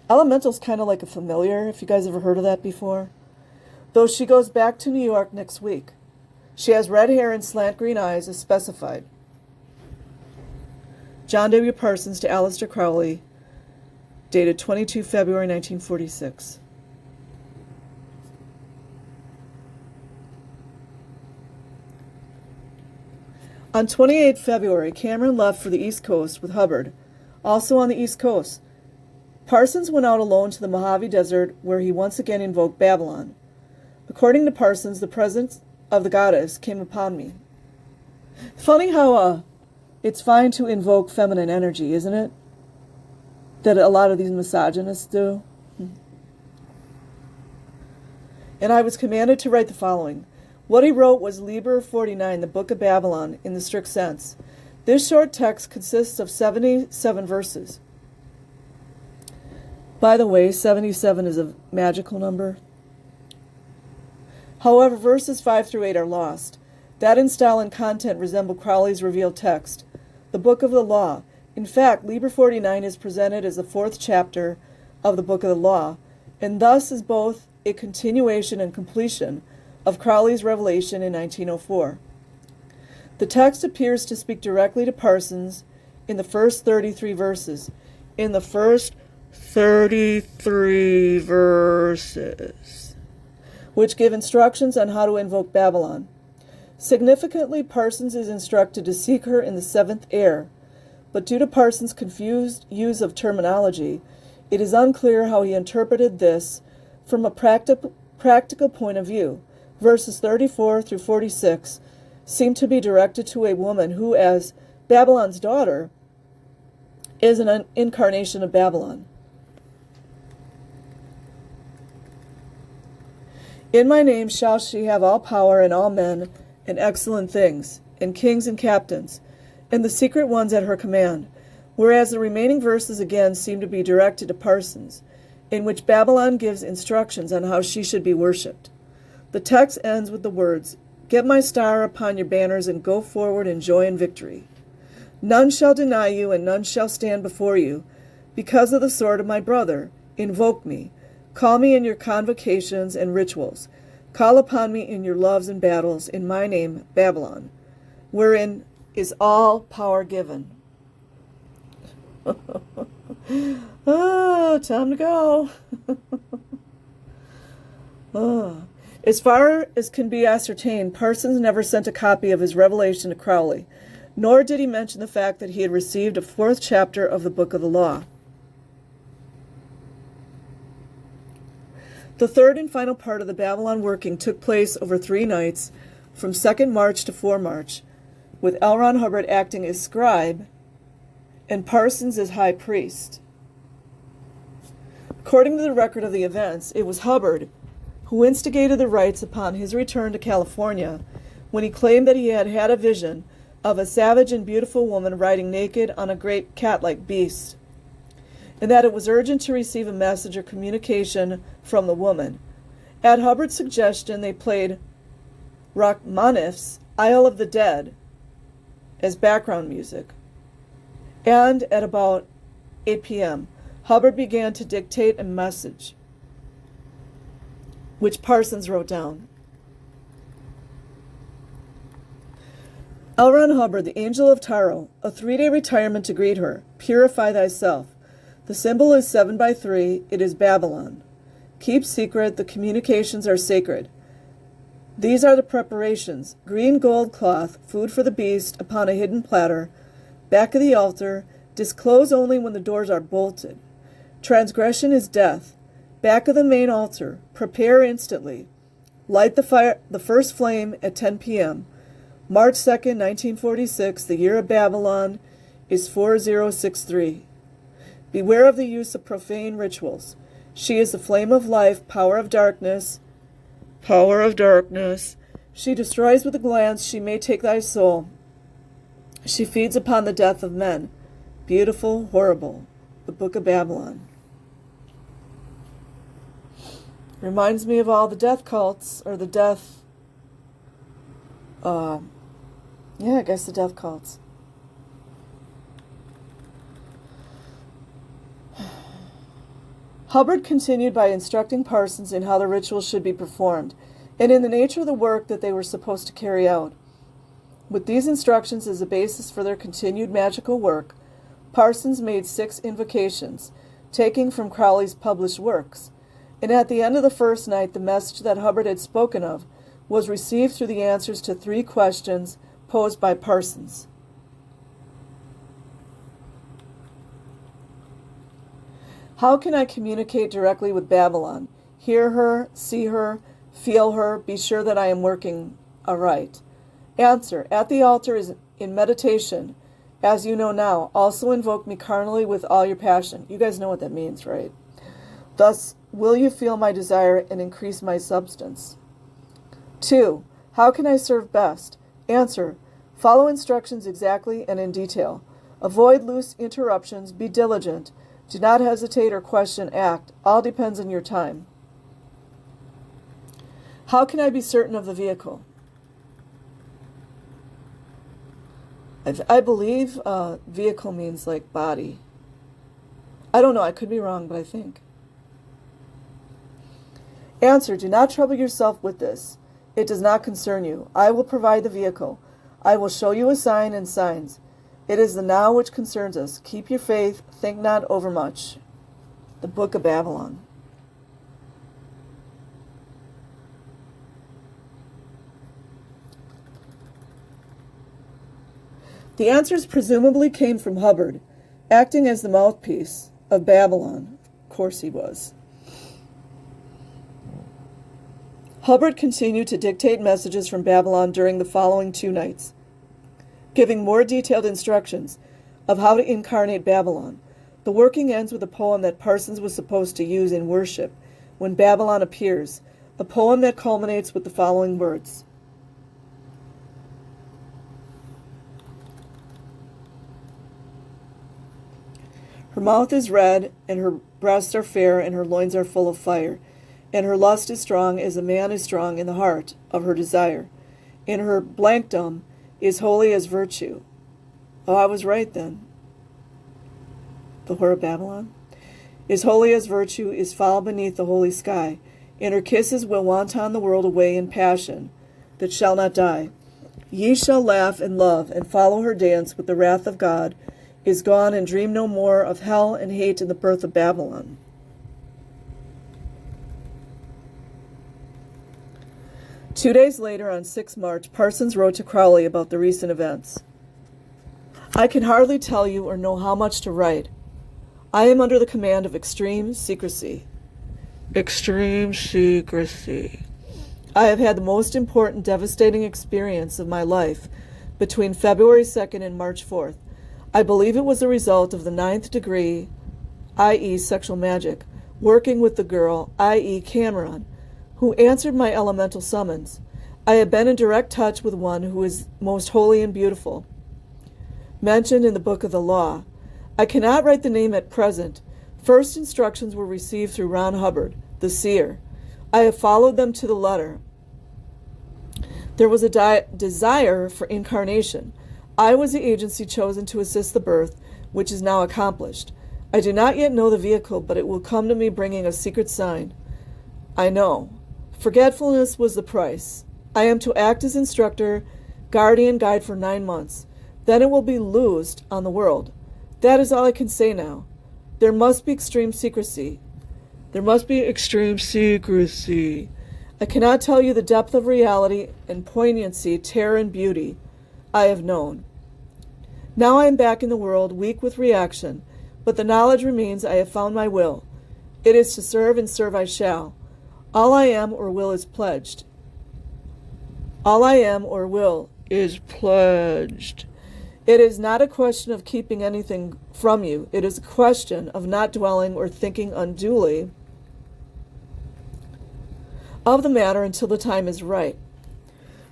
Elemental's kind of like a familiar, if you guys ever heard of that before. Though she goes back to New York next week. She has red hair and slant green eyes as specified. John W. Parsons to Aleister Crowley, dated 22 February 1946. On 28 February, Cameron left for the East Coast with Hubbard, also on the East Coast. Parsons went out alone to the Mojave Desert, where he once again invoked Babalon. According to Parsons, the presence of the goddess came upon me. Funny how it's fine to invoke feminine energy, isn't it? That a lot of these misogynists do. And I was commanded to write the following. What he wrote was Liber 49, the Book of Babalon, in the strict sense. This short text consists of 77 verses. By the way, 77 is a magical number. However, verses 5 through 8 are lost. That in style and content resemble Crowley's revealed text, the Book of the Law. In fact, Liber 49 is presented as the 4th chapter of the Book of the Law, and thus is both a continuation and completion of Crowley's revelation in 1904. The text appears to speak directly to Parsons in the first 33 verses. In the first 33 verses, which give instructions on how to invoke Babalon. Significantly, Parsons is instructed to seek her in the 7th air, but due to Parsons' confused use of terminology, it is unclear how he interpreted this from a practical point of view. Verses 34 through 46 seem to be directed to a woman who, as Babalon's daughter, is an incarnation of Babalon. In my name shall she have all power and all men and excellent things, and kings and captains, and the secret ones at her command, whereas the remaining verses again seem to be directed to Parsons, in which Babalon gives instructions on how she should be worshipped. The text ends with the words, "Get my star upon your banners and go forward in joy and victory. None shall deny you and none shall stand before you. Because of the sword of my brother, invoke me. Call me in your convocations and rituals. Call upon me in your loves and battles, in my name, Babalon, wherein is all power given." Oh, time to go. As far as can be ascertained, Parsons never sent a copy of his revelation to Crowley, nor did he mention the fact that he had received a 4th chapter of the Book of the Law. The third and final part of the Babalon working took place over 3 nights, from 2nd March to 4 March, with L. Ron Hubbard acting as scribe and Parsons as high priest. According to the record of the events, it was Hubbard who who instigated the riots upon his return to California when he claimed that he had had a vision of a savage and beautiful woman riding naked on a great cat-like beast, and that it was urgent to receive a message or communication from the woman. At Hubbard's suggestion, they played Rachmaninoff's Isle of the Dead as background music. And at about 8 p.m., Hubbard began to dictate a message, which Parsons wrote down. L. Ron Hubbard, the angel of Taro, a 3-day retirement to greet her. Purify thyself. The symbol is 7 by 3. It is Babalon. Keep secret. The communications are sacred. These are the preparations. Green gold cloth, food for the beast, upon a hidden platter. Back of the altar. Disclose only when the doors are bolted. Transgression is death. Back of the main altar. Prepare instantly. Light the first flame at 10 p.m. March 2nd, 1946, the year of Babalon, is 4063. Beware of the use of profane rituals. She is the flame of life, power of darkness. Power of darkness. She destroys with a glance. She may take thy soul. She feeds upon the death of men. Beautiful, horrible. The Book of Babalon. Reminds me of all the death cults, or the death... I guess the death cults. Hubbard continued by instructing Parsons in how the rituals should be performed, and in the nature of the work that they were supposed to carry out. With these instructions as a basis for their continued magical work, Parsons made 6 invocations, taking from Crowley's published works, and at the end of the first night the message that Hubbard had spoken of was received through the answers to 3 questions posed by Parsons. How can I communicate directly with Babalon? Hear her, see her, feel her, be sure that I am working aright. Answer. At the altar is in meditation, as you know now. Also invoke me carnally with all your passion. You guys know what that means, right? Thus, will you feel my desire and increase my substance? 2. How can I serve best? Answer. Follow instructions exactly and in detail. Avoid loose interruptions. Be diligent. Do not hesitate or question. Act. All depends on your time. How can I be certain of the vehicle? I believe vehicle means like body. I don't know. I could be wrong, but I think. Answer. Do not trouble yourself with this. It does not concern you. I will provide the vehicle. I will show you a sign and signs. It is the now which concerns us. Keep your faith. Think not overmuch. The Book of Babalon. The answers presumably came from Hubbard, acting as the mouthpiece of Babalon. Of course he was. Hubbard continued to dictate messages from Babalon during the following 2 nights, giving more detailed instructions of how to incarnate Babalon. The working ends with a poem that Parsons was supposed to use in worship when Babalon appears, a poem that culminates with the following words. Her mouth is red, and her breasts are fair, and her loins are full of fire. And her lust is strong as a man is strong in the heart of her desire. And her blankdom is holy as virtue. Oh, I was right then. The whore of Babalon is holy as virtue, is foul beneath the holy sky. And her kisses will wanton the world away in passion that shall not die. Ye shall laugh and love, and follow her dance with the wrath of God, is gone, and dream no more of hell and hate in the birth of Babalon. Two days later, on 6 March, Parsons wrote to Crowley about the recent events. I can hardly tell you or know how much to write. I am under the command of extreme secrecy. Extreme secrecy. I have had the most important, devastating experience of my life between February 2nd and March 4th. I believe it was the result of the 9th degree, i.e. sexual magic, working with the girl, i.e. Cameron, who answered my elemental summons. I have been in direct touch with one who is most holy and beautiful, mentioned in the Book of the Law. I cannot write the name at present. First instructions were received through Ron Hubbard, the seer. I have followed them to the letter. There was a desire for incarnation. I was the agency chosen to assist the birth, which is now accomplished. I do not yet know the vehicle, but it will come to me bringing a secret sign. I know. Forgetfulness was the price. I am to act as instructor, guardian, guide for 9 months. Then it will be loosed on the world. That is all I can say now. There must be extreme secrecy. There must be extreme secrecy. I cannot tell you the depth of reality and poignancy, terror and beauty I have known. Now I am back in the world, weak with reaction, but the knowledge remains I have found my will. It is to serve, and serve I shall. All I am or will is pledged. All I am or will is pledged. It is not a question of keeping anything from you. It is a question of not dwelling or thinking unduly of the matter until the time is right.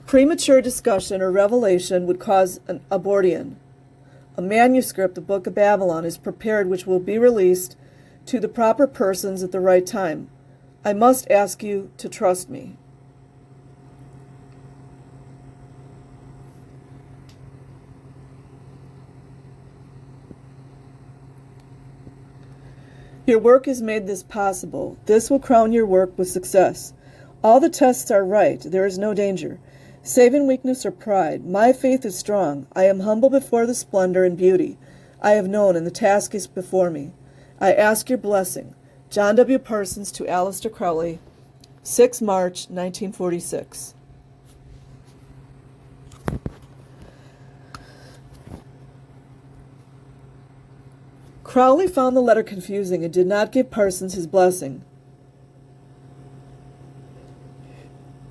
Premature discussion or revelation would cause an abortion. A manuscript, the Book of Babalon, is prepared, which will be released to the proper persons at the right time. I must ask you to trust me. Your work has made this possible. This will crown your work with success. All the tests are right. There is no danger. Save in weakness or pride. My faith is strong. I am humble before the splendor and beauty I have known, and the task is before me. I ask your blessing. John W. Parsons to Aleister Crowley, 6 March, 1946. Crowley found the letter confusing and did not give Parsons his blessing.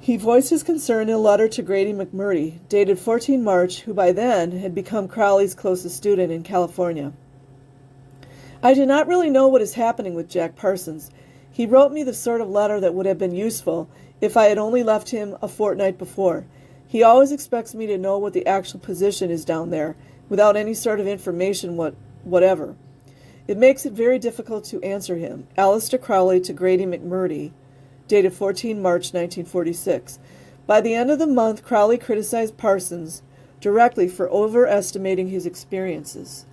He voiced his concern in a letter to Grady McMurtry, dated 14 March, who by then had become Crowley's closest student in California. I do not really know what is happening with Jack Parsons. He wrote me the sort of letter that would have been useful if I had only left him a fortnight before. He always expects me to know what the actual position is down there, without any sort of information whatever. It makes it very difficult to answer him. Aleister Crowley to Grady McMurtry, dated 14 March 1946. By the end of the month, Crowley criticized Parsons directly for overestimating his experiences.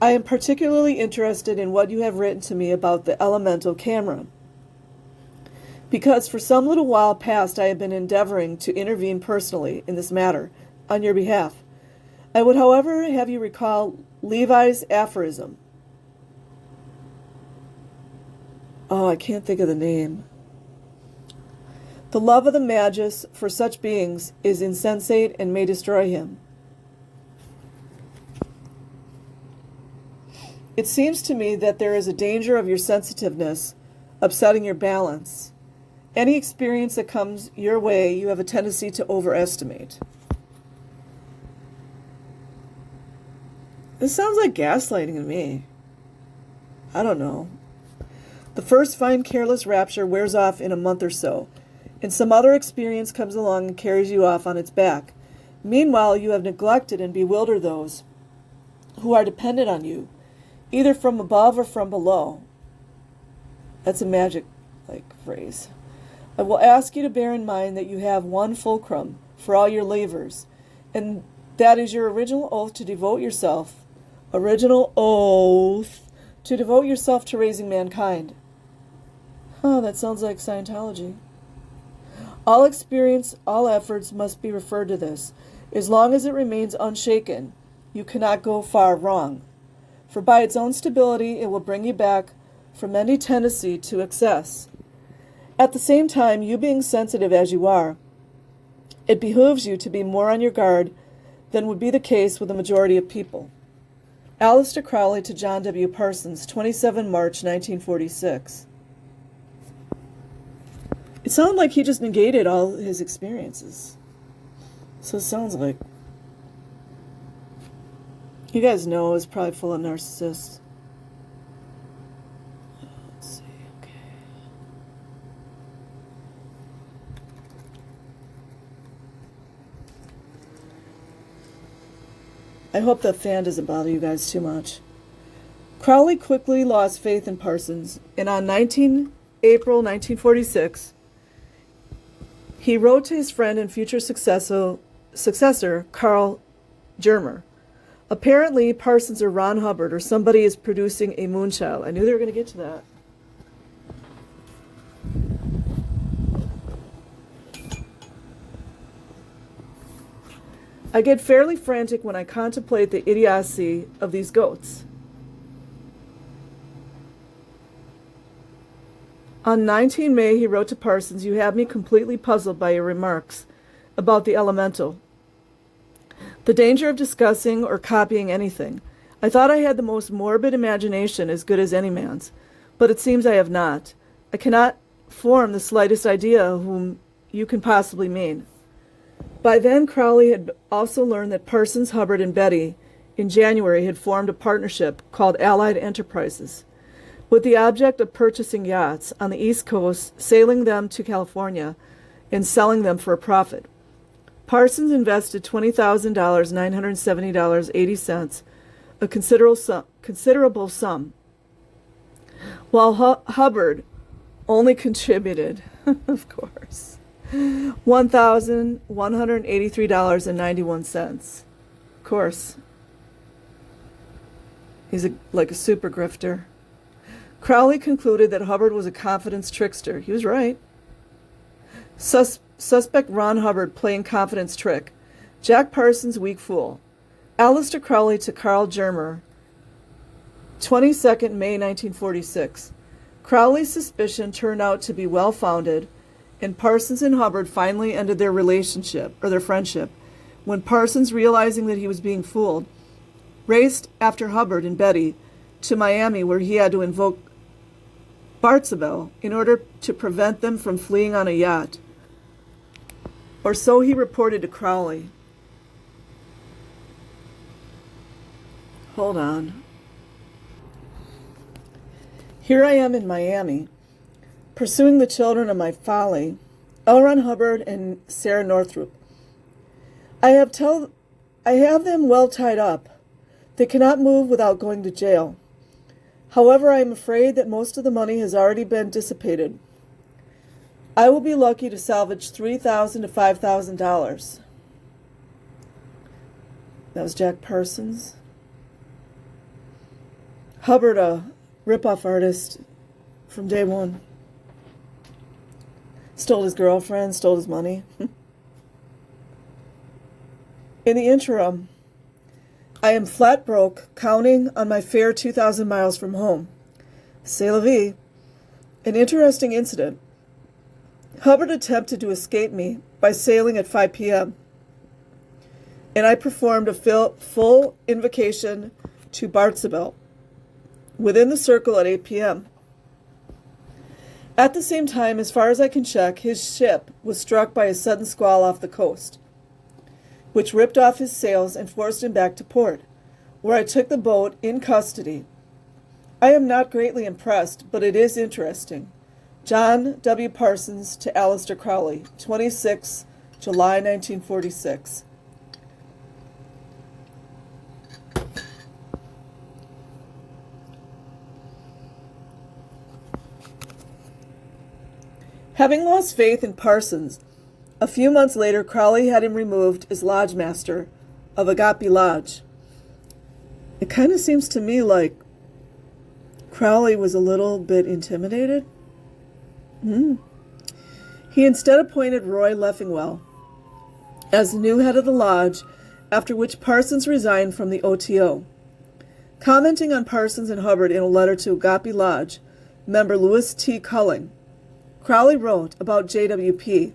I am particularly interested in what you have written to me about the elemental camera, because for some little while past I have been endeavoring to intervene personally in this matter on your behalf. I would, however, have you recall Levi's aphorism. Oh, I can't think of the name. The love of the Magus for such beings is insensate and may destroy him. It seems to me that there is a danger of your sensitiveness upsetting your balance. Any experience that comes your way, you have a tendency to overestimate. This sounds like gaslighting to me. I don't know. The first fine careless rapture wears off in a month or so, and some other experience comes along and carries you off on its back. Meanwhile, you have neglected and bewildered those who are dependent on you, either from above or from below. That's a magic phrase. I will ask you to bear in mind that you have one fulcrum for all your labors, and that is your original oath to devote yourself to raising mankind. That sounds like Scientology. All experience, all efforts must be referred to this. As long as it remains unshaken, you cannot go far wrong. For by its own stability, it will bring you back from any tendency to excess. At the same time, you being sensitive as you are, it behooves you to be more on your guard than would be the case with the majority of people. Aleister Crowley to John W. Parsons, 27 March 1946. It sounded like he just negated all his experiences. So it sounds like. You guys know it's probably full of narcissists. Let's see, okay. I hope that fan doesn't bother you guys too much. Crowley quickly lost faith in Parsons, and on April 1946, he wrote to his friend and future successor, Carl Germer. Apparently, Parsons or Ron Hubbard or somebody is producing a moonchild. I knew they were going to get to that. I get fairly frantic when I contemplate the idiocy of these goats. On 19 May, he wrote to Parsons, "You have me completely puzzled by your remarks about the elemental. The danger of discussing or copying anything. I thought I had the most morbid imagination, as good as any man's, but it seems I have not. I cannot form the slightest idea whom you can possibly mean." By then, Crowley had also learned that Parsons, Hubbard, and Betty in January had formed a partnership called Allied Enterprises, with the object of purchasing yachts on the East Coast, sailing them to California, and selling them for a profit. Parsons invested $20,000, $970.80, a considerable sum, while Hubbard only contributed, of course, $1,183.91. Of course, he's like a super grifter. Crowley concluded that Hubbard was a confidence trickster. He was right. Suspect Ron Hubbard playing confidence trick. Jack Parsons, weak fool. Aleister Crowley to Carl Germer, 22nd May 1946. Crowley's suspicion turned out to be well-founded, and Parsons and Hubbard finally ended their relationship, or their friendship, when Parsons, realizing that he was being fooled, raced after Hubbard and Betty to Miami, where he had to invoke Bartzabel in order to prevent them from fleeing on a yacht. Or so he reported to Crowley. Hold on. Here I am in Miami, pursuing the children of my folly, L. Ron Hubbard and Sarah Northrup. I have them well tied up. They cannot move without going to jail. However, I am afraid that most of the money has already been dissipated. I will be lucky to salvage $3,000 to $5,000. That was Jack Parsons. Hubbard, a rip-off artist from day one. Stole his girlfriend, stole his money. In the interim, I am flat broke, counting on my fare 2,000 miles from home. C'est la vie. An interesting incident. Hubbard attempted to escape me by sailing at 5 p.m., and I performed a full invocation to Bartzabel within the circle at 8 p.m. At the same time, as far as I can check, his ship was struck by a sudden squall off the coast, which ripped off his sails and forced him back to port, where I took the boat in custody. I am not greatly impressed, but it is interesting. John W. Parsons to Aleister Crowley, 26 July 1946. Having lost faith in Parsons, a few months later Crowley had him removed as lodge master of Agape Lodge. It kind of seems to me like Crowley was a little bit intimidated. He instead appointed Roy Leffingwell as the new head of the lodge, after which Parsons resigned from the OTO. Commenting on Parsons and Hubbard in a letter to Agape Lodge member Louis T. Culling, Crowley wrote about JWP,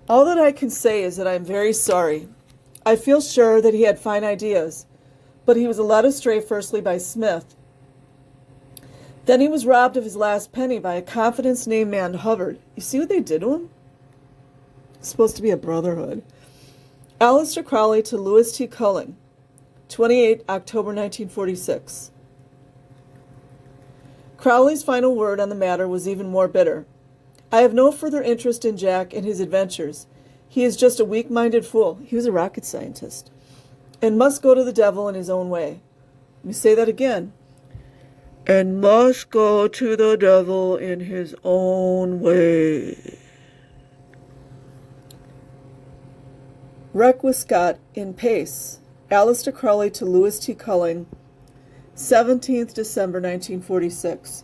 "All that I can say is that I am very sorry. I feel sure that he had fine ideas, but he was led astray firstly by Smith. Then he was robbed of his last penny by a confidence-named man, Hubbard." You see what they did to him? It's supposed to be a brotherhood. Aleister Crowley to Louis T. Culling, 28 October 1946. Crowley's final word on the matter was even more bitter. I have no further interest in Jack and his adventures. He is just a weak-minded fool. He was a rocket scientist. And must go to the devil in his own way. Let me say that again. And must go to the devil in his own way. Requiescat in Pace. Aleister Crowley to Louis T. Culling, 17th December 1946.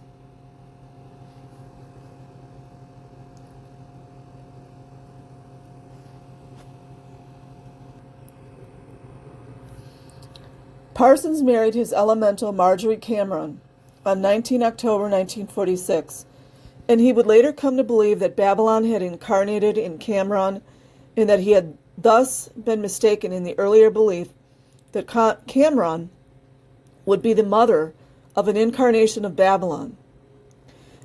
Parsons married his elemental Marjorie Cameron on 19 October 1946, and he would later come to believe that Babalon had incarnated in Cameron and that he had thus been mistaken in the earlier belief that Cameron would be the mother of an incarnation of Babalon.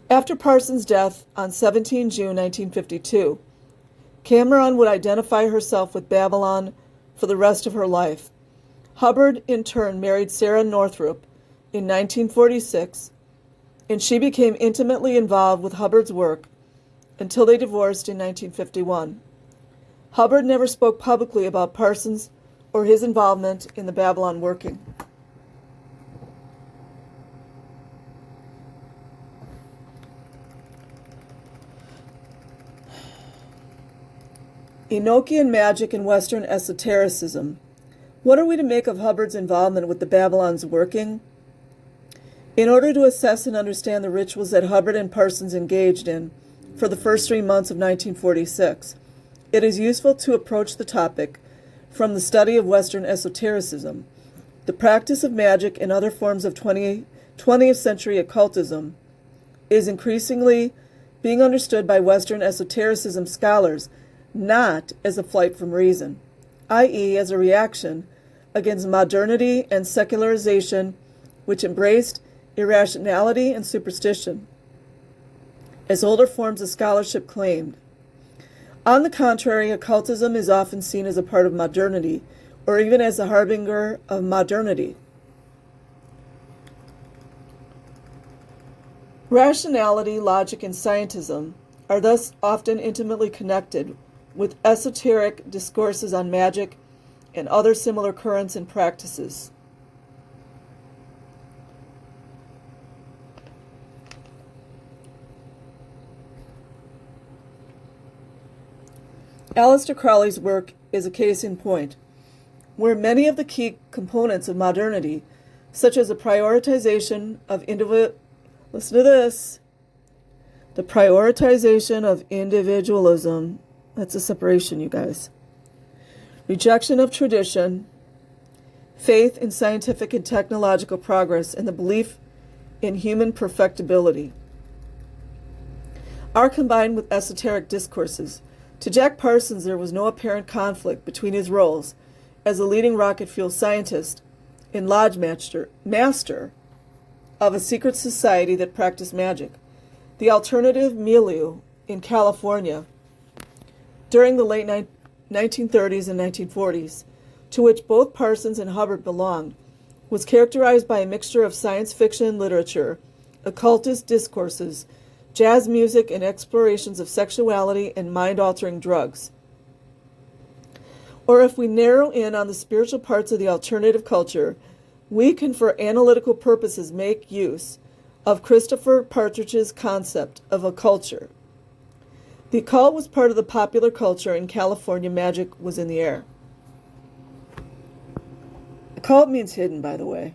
After Parsons' death on 17 June 1952, Cameron would identify herself with Babalon for the rest of her life. Hubbard, in turn, married Sarah Northrup in 1946, and she became intimately involved with Hubbard's work until they divorced in 1951. Hubbard never spoke publicly about Parsons or his involvement in the Babalon working. Enochian magic and Western esotericism. What are we to make of Hubbard's involvement with the Babalon's working? In order to assess and understand the rituals that Hubbard and Parsons engaged in for the first 3 months of 1946, it is useful to approach the topic from the study of Western esotericism. The practice of magic and other forms of 20th century occultism is increasingly being understood by Western esotericism scholars not as a flight from reason, i.e., as a reaction against modernity and secularization, which embraced irrationality and superstition, as older forms of scholarship claimed. On the contrary, occultism is often seen as a part of modernity, or even as a harbinger of modernity. Rationality, logic, and scientism are thus often intimately connected with esoteric discourses on magic and other similar currents and practices. Aleister Crowley's work is a case in point, where many of the key components of modernity, such as the prioritization of individualism, that's a separation, you guys, rejection of tradition, faith in scientific and technological progress, and the belief in human perfectibility, are combined with esoteric discourses. To Jack Parsons, there was no apparent conflict between his roles as a leading rocket fuel scientist and lodge master of a secret society that practiced magic, the alternative milieu in California during the late 1930s and 1940s, to which both Parsons and Hubbard belonged, was characterized by a mixture of science fiction literature, occultist discourses, jazz music, and explorations of sexuality and mind-altering drugs. Or if we narrow in on the spiritual parts of the alternative culture, we can for analytical purposes make use of Christopher Partridge's concept of a culture. The occult was part of the popular culture in California. Magic was in the air. Occult means hidden, by the way.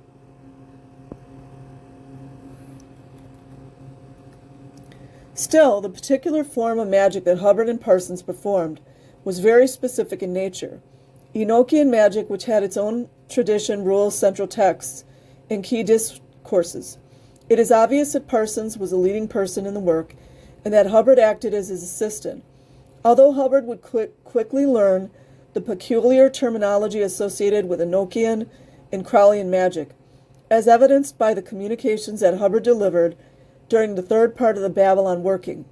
Still, the particular form of magic that Hubbard and Parsons performed was very specific in nature. Enochian magic, which had its own tradition, rules, central texts, and key discourses. It is obvious that Parsons was a leading person in the work, and that Hubbard acted as his assistant. Although Hubbard would quickly learn the peculiar terminology associated with Enochian and Crowleyan magic, as evidenced by the communications that Hubbard delivered during the third part of the Babalon working.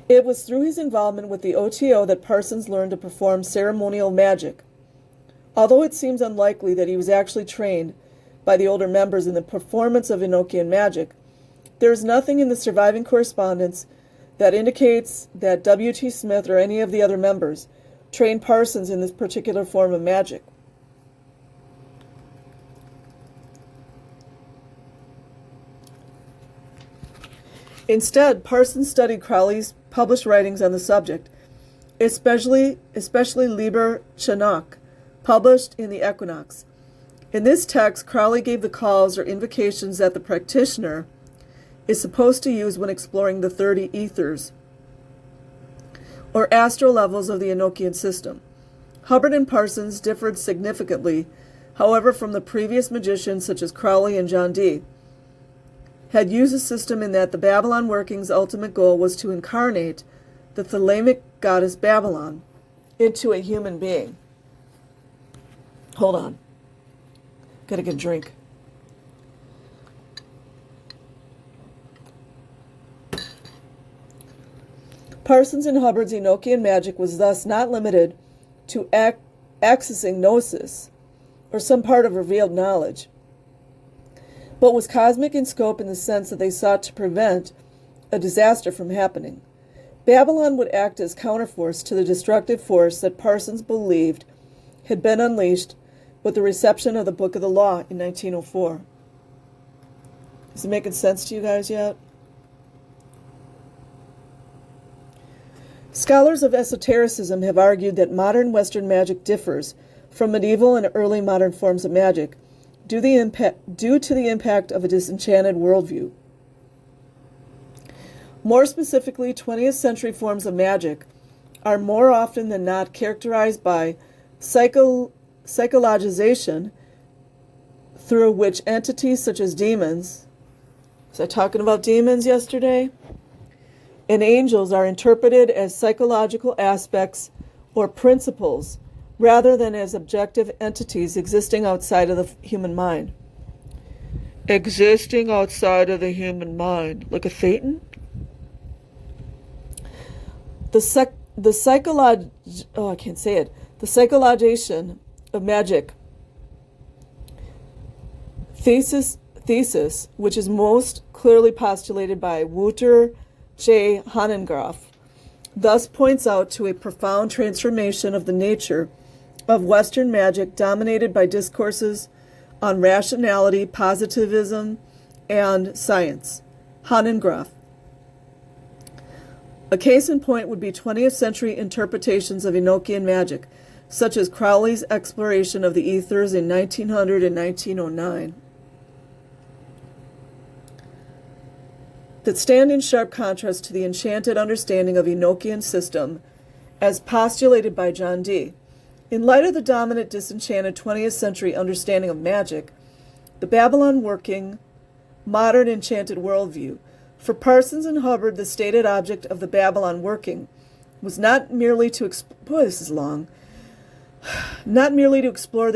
It was through his involvement with the OTO that Parsons learned to perform ceremonial magic, Although it seems unlikely that he was actually trained by the older members in the performance of Enochian magic, there is nothing in the surviving correspondence that indicates that W.T. Smith or any of the other members trained Parsons in this particular form of magic. Instead, Parsons studied Crowley's published writings on the subject, especially Liber Chanokh, published in the Equinox. In this text, Crowley gave the calls or invocations that the practitioner is supposed to use when exploring the 30 ethers, or astral levels of the Enochian system. Hubbard and Parsons differed significantly, however, from the previous magicians such as Crowley and John Dee, had used a system in that the Babalon working's ultimate goal was to incarnate the Thelemic goddess Babalon into a human being. Hold on. Gotta get a drink. Parsons and Hubbard's Enochian magic was thus not limited to accessing gnosis, or some part of revealed knowledge, but was cosmic in scope in the sense that they sought to prevent a disaster from happening. Babalon would act as counterforce to the destructive force that Parsons believed had been unleashed with the reception of the Book of the Law in 1904. Is it making sense to you guys yet? Scholars of esotericism have argued that modern Western magic differs from medieval and early modern forms of magic due to the impact of a disenchanted worldview. More specifically, 20th century forms of magic are more often than not characterized by psychologization, through which entities such as demons, was I talking about demons yesterday? And angels are interpreted as psychological aspects or principles rather than as objective entities existing outside of the human mind. Existing outside of the human mind. Like a Thetan? The psychologization of magic thesis, which is most clearly postulated by Wouter J. Hanegraaff, thus points out to a profound transformation of the nature of Western magic dominated by discourses on rationality, positivism, and science. Hanegraaff. A case in point would be 20th century interpretations of Enochian magic, such as Crowley's exploration of the ethers in 1900 and 1909, that stand in sharp contrast to the enchanted understanding of Enochian system as postulated by John Dee. In light of the dominant disenchanted 20th century understanding of magic, the Babalon working, modern enchanted worldview, for Parsons and Hubbard, the stated object of the Babalon working was not merely to explore the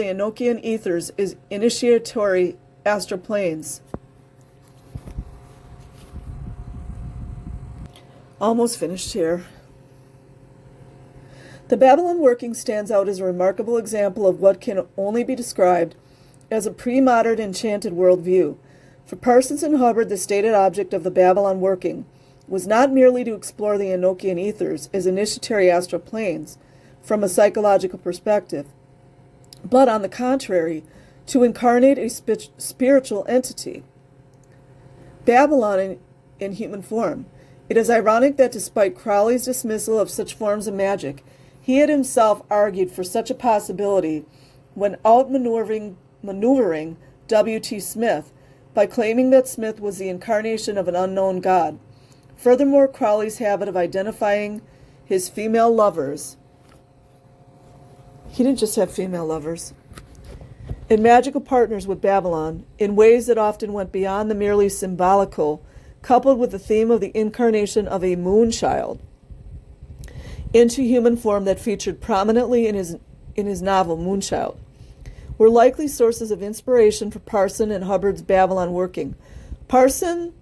Enochian ethers as initiatory astral planes. Almost finished here. The Babalon working stands out as a remarkable example of what can only be described as a pre-modern enchanted worldview. For Parsons and Hubbard, the stated object of the Babalon working was not merely to explore the Enochian ethers as initiatory astral planes from a psychological perspective, but on the contrary, to incarnate a spiritual entity. Babalon in human form. It is ironic that despite Crowley's dismissal of such forms of magic, he had himself argued for such a possibility when outmaneuvering W.T. Smith by claiming that Smith was the incarnation of an unknown god. Furthermore, Crowley's habit of identifying his female lovers, he didn't just have female lovers, and magical partners with Babalon in ways that often went beyond the merely symbolical, coupled with the theme of the incarnation of a moonchild into human form that featured prominently in his novel Moonchild, were likely sources of inspiration for Parsons and Hubbard's Babalon working. Parsons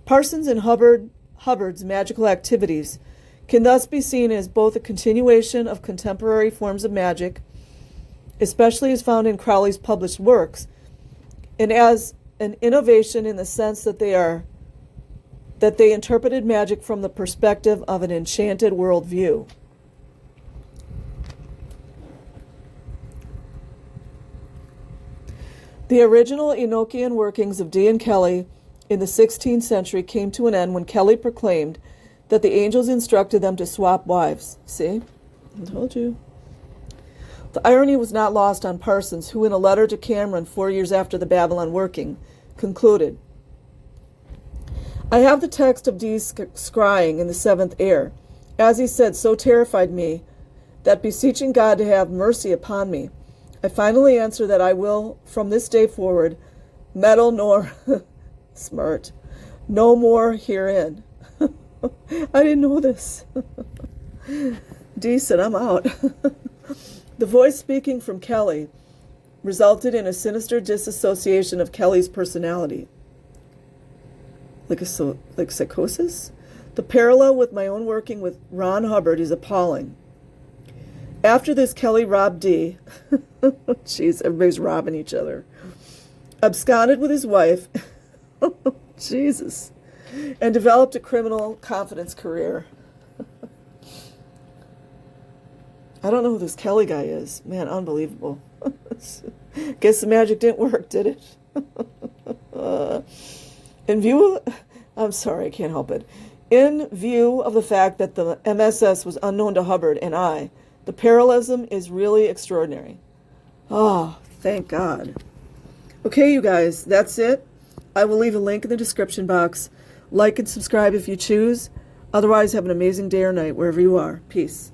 and Hubbard's magical activities can thus be seen as both a continuation of contemporary forms of magic especially as found in Crowley's published works, and as an innovation in the sense that they interpreted magic from the perspective of an enchanted worldview. The original Enochian workings of Dee and Kelly in the 16th century came to an end when Kelly proclaimed that the angels instructed them to swap wives. See? I told you. The irony was not lost on Parsons, who in a letter to Cameron 4 years after the Babalon working, concluded, "I have the text of Dee's scrying in the seventh air. As he said, so terrified me that beseeching God to have mercy upon me, I finally answer that I will, from this day forward, meddle nor smart, no more herein." I didn't know this. Dee said, "I'm out." The voice speaking from Kelly resulted in a sinister disassociation of Kelly's personality. Like psychosis? The parallel with my own working with Ron Hubbard is appalling. After this, Kelly robbed Dee. Jeez, everybody's robbing each other. Absconded with his wife. Jesus. And developed a criminal confidence career. I don't know who this Kelly guy is. Man, unbelievable. Guess the magic didn't work, did it? I'm sorry, I can't help it. In view of the fact that the MSS was unknown to Hubbard and I, the parallelism is really extraordinary. Oh, thank God. Okay, you guys, that's it. I will leave a link in the description box. Like and subscribe if you choose. Otherwise, have an amazing day or night wherever you are. Peace.